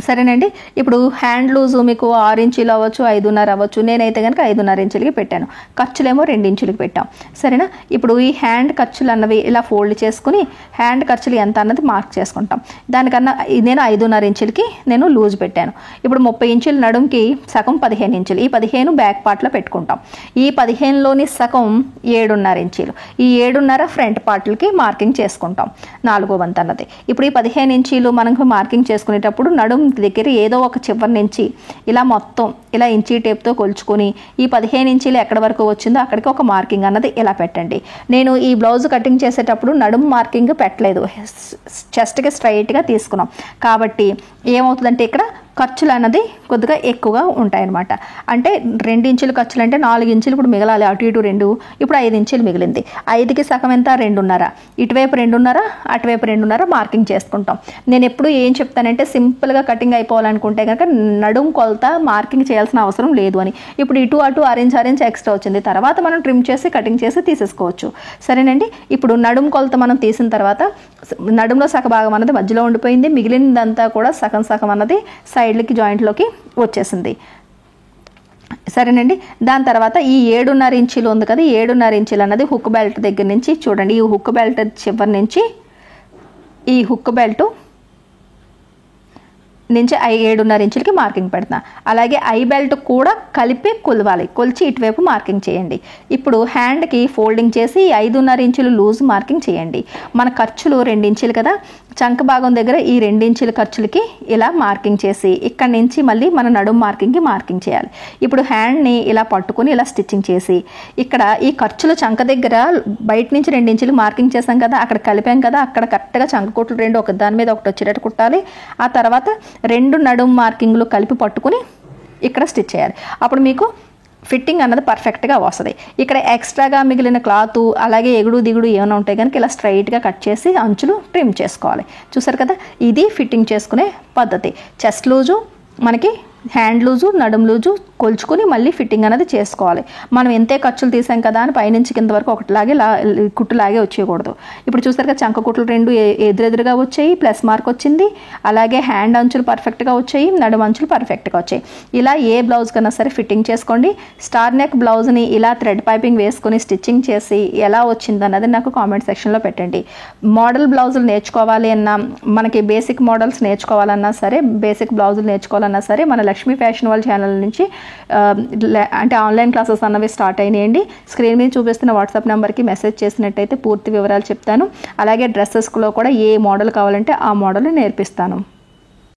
సరేనండి. ఇప్పుడు హ్యాండ్ లూజు మీకు 6 ఇంచీలు అవ్వచ్చు, 5.5 అవ్వచ్చు. నేనైతే కనుక 5.5 ఇంచులకి పెట్టాను. ఖర్చులేమో 2 ఇంచులకి పెట్టాం. సరేనా? ఇప్పుడు ఈ హ్యాండ్ ఖర్చులు అన్నవి ఇలా ఫోల్డ్ చేసుకుని హ్యాండ్ ఖర్చులు ఎంత అన్నది మార్క్ చేసుకుంటాం. దానికన్నా నేను 5.5 ఇంచులకి నేను లూజ్ పెట్టాను. ఇప్పుడు 30 ఇంచుల నడుంకి సగం 15 ఇంచులు. ఈ 15 బ్యాక్ పార్ట్లో పెట్టుకుంటాం. ఈ 15లోని సగం 7.5 ఇంచీలు. ఈ 7.5 ఫ్రంట్ పార్ట్లకి మార్కింగ్ చేసుకుంటాం, 4వ వంతు అన్నది. ఇప్పుడు ఈ 15 ఇంచీలు మనకు మార్కింగ్ చేసుకునేటప్పుడు నడుం దగ్గర ఏదో ఒక చివరి నుంచి ఇలా మొత్తం ఇలా ఇంచీ టేప్తో కొలుచుకొని ఈ 15 ఇంచీలు ఎక్కడి వరకు వచ్చిందో అక్కడికి ఒక మార్కింగ్ అన్నది ఇలా పెట్టండి. నేను ఈ బ్లౌజ్ కటింగ్ చేసేటప్పుడు నడుం మార్కింగ్ పెట్టలేదు, చెస్ట్కి స్ట్రైట్గా తీసుకున్నాం. కాబట్టి ఏమవుతుందంటే ఇక్కడ ఖర్చులు అన్నది కొద్దిగా ఎక్కువగా ఉంటాయన్నమాట. అంటే 2 ఇంచులు ఖర్చులు అంటే 4 ఇంచులు ఇప్పుడు మిగలాలి, అటు ఇటు 2, ఇప్పుడు 5 ఇంచులు మిగిలింది. 5కి సగం ఎంత? 2.5. ఇటువైపు 2.5, అటువైపు 2.5 మార్కింగ్ చేసుకుంటాం. నేను ఎప్పుడు ఏం చెప్తానంటే సింపుల్గా కటింగ్ అయిపోవాలనుకుంటే కనుక నడుం కొలత మార్కింగ్ చేయాల్సిన అవసరం లేదు అని. ఇప్పుడు ఇటు అటు అరేంజ్ ఎక్స్ట్రా వచ్చింది, తర్వాత మనం ట్రిమ్ చేసి కటింగ్ చేసి తీసేసుకోవచ్చు. సరేనండి. ఇప్పుడు నడుం కొలత మనం తీసిన తర్వాత నడుంలో సగ భాగం అన్నది మధ్యలో ఉండిపోయింది, మిగిలినదంతా కూడా సగం అన్నది సైడ్లకి జాయింట్లోకి వచ్చేసింది. సరేనండి. దాని తర్వాత ఈ 7.5 ఇంచీలు ఉంది కదా, 7.5 ఇంచీలు అన్నది హుక్ బెల్ట్ దగ్గర నుంచి చూడండి, ఈ హుక్ బెల్ట్ చివరి నుంచి ఈ హుక్ బెల్ట్ నుంచి 7.5 ఇంచులకి మార్కింగ్ పెడతా. అలాగే ఐ బెల్ట్ కూడా కలిపి కొలవాలి, కొలిచి ఇటువైపు మార్కింగ్ చేయండి. ఇప్పుడు హ్యాండ్కి ఫోల్డింగ్ చేసి 5.5 ఇంచులు లూజ్ మార్కింగ్ చేయండి. మన ఖర్చులు 2 ఇంచులు కదా, చంక భాగం దగ్గర ఈ 2 ఇంచుల ఖర్చులకి ఇలా మార్కింగ్ చేసి ఇక్కడ నుంచి మళ్ళీ మన నడుం మార్కింగ్కి మార్కింగ్ చేయాలి. ఇప్పుడు హ్యాండ్ని ఇలా పట్టుకుని ఇలా స్టిచ్చింగ్ చేసి ఇక్కడ ఈ ఖర్చులు చంక దగ్గర బయట నుంచి 2 ఇంచులు మార్కింగ్ చేసాం కదా, అక్కడ కలిపాం కదా, అక్కడ కరెక్ట్గా చంక కుట్లు 2 ఒక దాని మీద ఒకటి వచ్చేటట్టు కుట్టాలి. ఆ తర్వాత 2 నడుం మార్కింగ్లు కలిపి పట్టుకుని ఇక్కడ స్టిచ్ చేయాలి. అప్పుడు మీకు ఫిట్టింగ్ అన్నది పర్ఫెక్ట్గా వస్తుంది. ఇక్కడ ఎక్స్ట్రాగా మిగిలిన క్లాత్ అలాగే ఎగుడు దిగుడు ఏమైనా ఉంటాయి కనుక ఇలా స్ట్రైట్గా కట్ చేసి అంచులు ట్రిమ్ చేసుకోవాలి. చూసారు కదా, ఇది ఫిట్టింగ్ చేసుకునే పద్ధతి. చెస్ట్ లూజు మనకి హ్యాండ్ లూజు నడుం లూజు కొలుచుకొని మళ్ళీ ఫిట్టింగ్ అనేది చేసుకోవాలి. మనం ఎంతే ఖర్చులు తీసాం కదా అని పైనుంచి కింద వరకు ఒకటిలాగే కుట్టులాగే వచ్చేయకూడదు. ఇప్పుడు చూసారు కదా, చంక కుట్లు 2 ఎదురెదురుగా వచ్చాయి, ప్లస్ మార్క్ వచ్చింది. అలాగే హ్యాండ్ అంచులు పర్ఫెక్ట్గా వచ్చాయి, నడుం అంచులు పర్ఫెక్ట్గా వచ్చాయి. ఇలా ఏ బ్లౌజ్ కన్నా సరే ఫిట్టింగ్ చేసుకోండి. స్టార్ నెక్ బ్లౌజ్ని ఇలా థ్రెడ్ పైపింగ్ వేసుకొని స్టిచ్చింగ్ చేసి ఎలా వచ్చింది అన్నది నాకు కామెంట్ సెక్షన్లో పెట్టండి. మోడల్ బ్లౌజులు నేర్చుకోవాలి అన్నా, మనకి బేసిక్ మోడల్స్ నేర్చుకోవాలన్నా సరే, బేసిక్ బ్లౌజులు నేర్చుకోవాలన్నా సరే మన లక్ష్మీ ఫ్యాషన్ వాళ్ళ ఛానల్ నుంచి అంటే ఆన్లైన్ క్లాసెస్ అన్నవి స్టార్ట్ అయినాయండి. స్క్రీన్ మీద చూపిస్తున్న వాట్సాప్ నెంబర్కి మెసేజ్ చేసినట్టయితే పూర్తి వివరాలు చెప్తాను. అలాగే డ్రెస్సెస్లో కూడా ఏ మోడల్ కావాలంటే ఆ మోడల్ నేర్పిస్తాను.